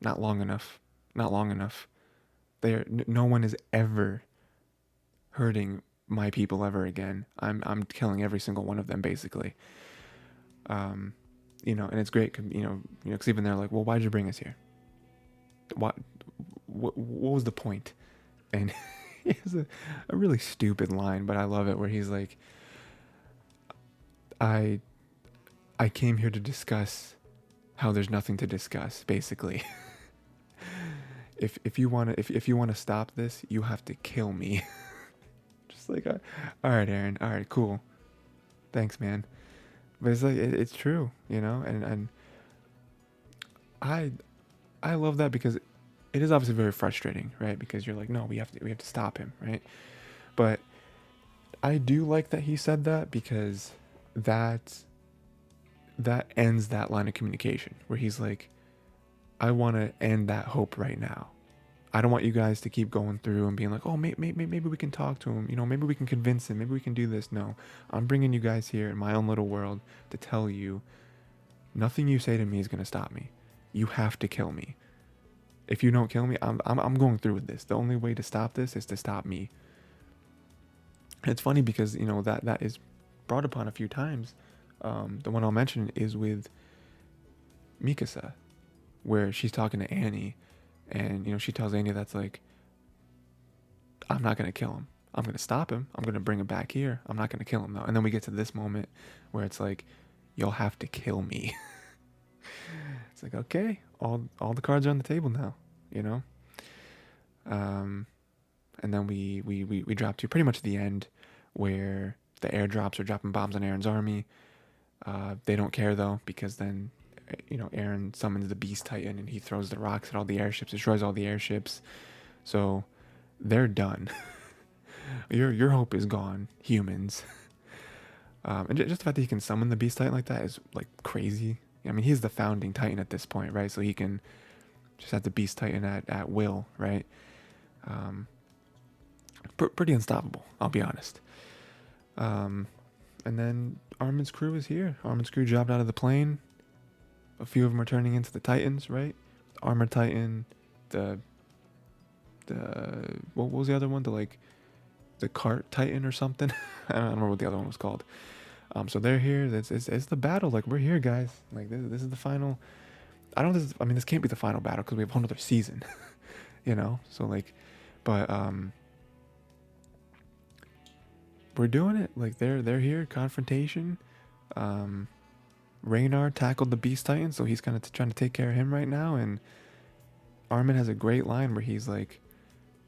A: not long enough. No one is ever hurting my people ever again. I'm killing every single one of them, basically. And it's great, because even they're like, well, why'd you bring us here? What was the point? And he has a really stupid line, but I love it, where he's like, I came here to discuss how there's nothing to discuss, basically. If you want to stop this, you have to kill me. Just all right, Eren, all right, cool, thanks, man. But it's like it's true, you know, and I I love that because it is obviously very frustrating, right? Because you're like, no, we have to stop him, right? But I do like that he said that because that that ends that line of communication where he's like, I want to end that hope right now. I don't want you guys to keep going through and being like, oh, maybe we can talk to him. You know, maybe we can convince him. Maybe we can do this. No, I'm bringing you guys here in my own little world to tell you nothing you say to me is going to stop me. You have to kill me. If you don't kill me, I'm going through with this. The only way to stop this is to stop me. And it's funny because, you know, that is brought upon a few times. The one I'll mention is with Mikasa, where she's talking to Annie, and, you know, she tells Annie that's like, I'm not going to kill him. I'm going to stop him. I'm going to bring him back here. I'm not going to kill him, though. And then we get to this moment where it's like, you'll have to kill me. It's like, okay, all the cards are on the table now, you know? And then we drop to pretty much the end where the airdrops are dropping bombs on Aaron's army. They don't care, though, because then, you know, Aaron summons the Beast Titan and he throws the rocks at all the airships, destroys all the airships. So they're done. Your hope is gone, humans. And just the fact that he can summon the Beast Titan like that is like crazy. I mean, he's the founding Titan at this point, right? So he can just have the Beast Titan at will, right? Pretty unstoppable, I'll be honest. And then Armin's crew is here. Armin's crew dropped out of the plane. A few of them are turning into the Titans, right? The Armor Titan, the what was the other one? The Cart Titan or something. I don't remember what the other one was called. So they're here. It's the battle. Like, we're here, guys. Like, this is the final. I mean, this can't be the final battle because we have a whole other season. You know. So like, but we're doing it. Like, they're here. Confrontation. Raynar tackled the Beast Titan, so he's kind of trying to take care of him right now. And Armin has a great line where he's like,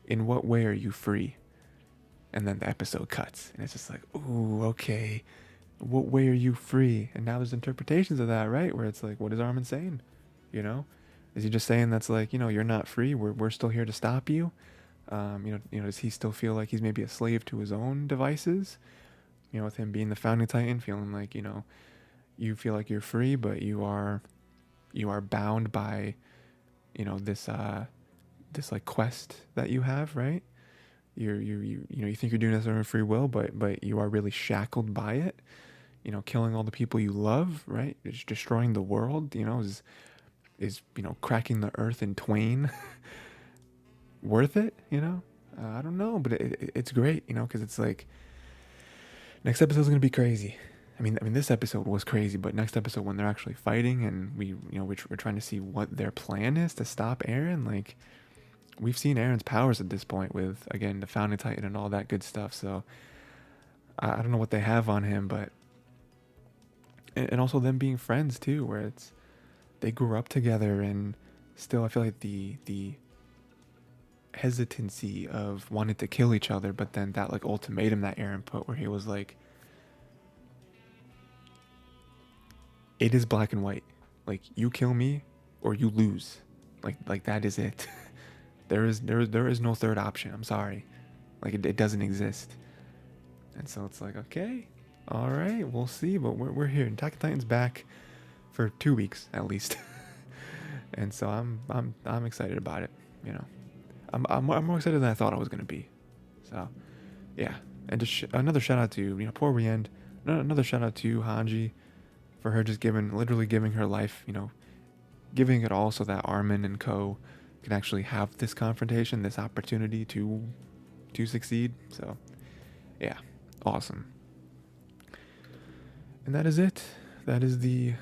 A: "In what way are you free?" And then the episode cuts, and it's just like, ooh, okay. What way are you free? And now there's interpretations of that, right? Where it's like, what is Armin saying? You know, is he just saying that's like, you know, you're not free. We're still here to stop you. You know, does he still feel like he's maybe a slave to his own devices? You know, with him being the founding Titan, feeling like, you know, you feel like you're free, but you are bound by, you know, this like quest that you have, right? You know, you think you're doing this on free will, but you are really shackled by it. You know, killing all the people you love, right? Just destroying the world, you know, is you know, cracking the earth in twain worth it? You know, I don't know, but it's great, you know, because it's like next episode's gonna be crazy. I mean, this episode was crazy, but next episode when they're actually fighting and we're trying to see what their plan is to stop Eren, like. We've seen Eren's powers at this point with, again, the Founding Titan and all that good stuff. So I don't know what they have on him, but and also them being friends too, where it's they grew up together, and still I feel like the hesitancy of wanting to kill each other, but then that like ultimatum that Eren put, where he was like, "It is black and white. Like, you kill me or you lose. Like that is it." There is no third option. I'm sorry. Like, it doesn't exist. And so it's like, okay, all right, we'll see. But we're here. Attack on Titan's back for 2 weeks at least. And so I'm excited about it. You know, I'm more excited than I thought I was gonna be. So yeah, and just another shout out to, you know, poor Riend. Another shout out to Hanji for her just literally giving her life. You know, giving it all so that Armin and Co can actually have this confrontation, this opportunity to succeed. So yeah, awesome. And that is it. That is the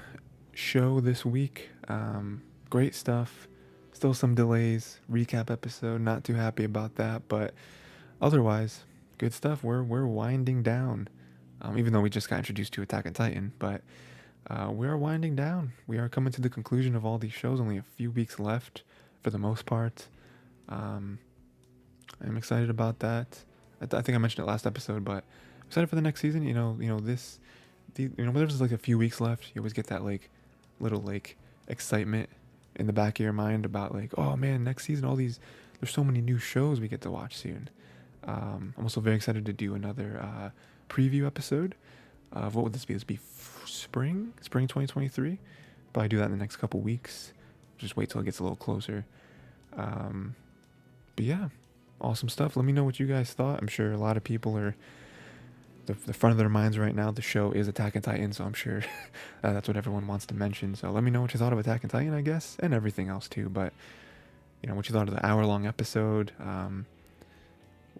A: show this week. Great stuff. Still some delays. Recap episode, not too happy about that, but otherwise good stuff. We're winding down. Even though we just got introduced to Attack on Titan, but we are winding down. We are coming to the conclusion of all these shows. Only a few weeks left for the most part. I'm excited about that. I think I mentioned it last episode, but I'm excited for the next season. You know, this whenever there's like a few weeks left, you always get that like little like excitement in the back of your mind about like, oh man, next season, there's so many new shows we get to watch soon. I'm also very excited to do another preview episode of, what would this be? This would be spring 2023. Probably do that in the next couple weeks. Just wait till it gets a little closer. But yeah, awesome stuff. Let me know what you guys thought. I'm sure a lot of people are the front of their minds right now. The show is Attack on Titan, so I'm sure that's what everyone wants to mention. So let me know what you thought of Attack on Titan, I guess, and everything else too. But what you thought of the hour-long episode.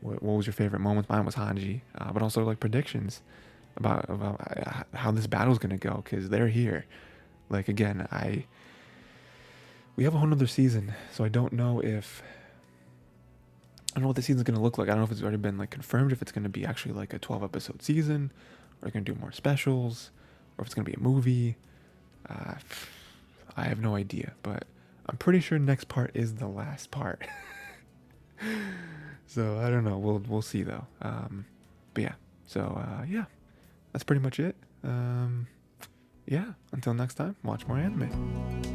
A: What was your favorite moments? Mine was Hanji, but also like predictions about how this battle's gonna go, because they're here. Like again, we have a whole nother season, so I don't know what the season's gonna look like. I don't know if it's already been like confirmed, if it's gonna be actually like a 12-episode season, or they're gonna do more specials, or if it's gonna be a movie. I have no idea, but I'm pretty sure next part is the last part. So I don't know. We'll see though. But yeah. So yeah, that's pretty much it. Yeah. Until next time, watch more anime.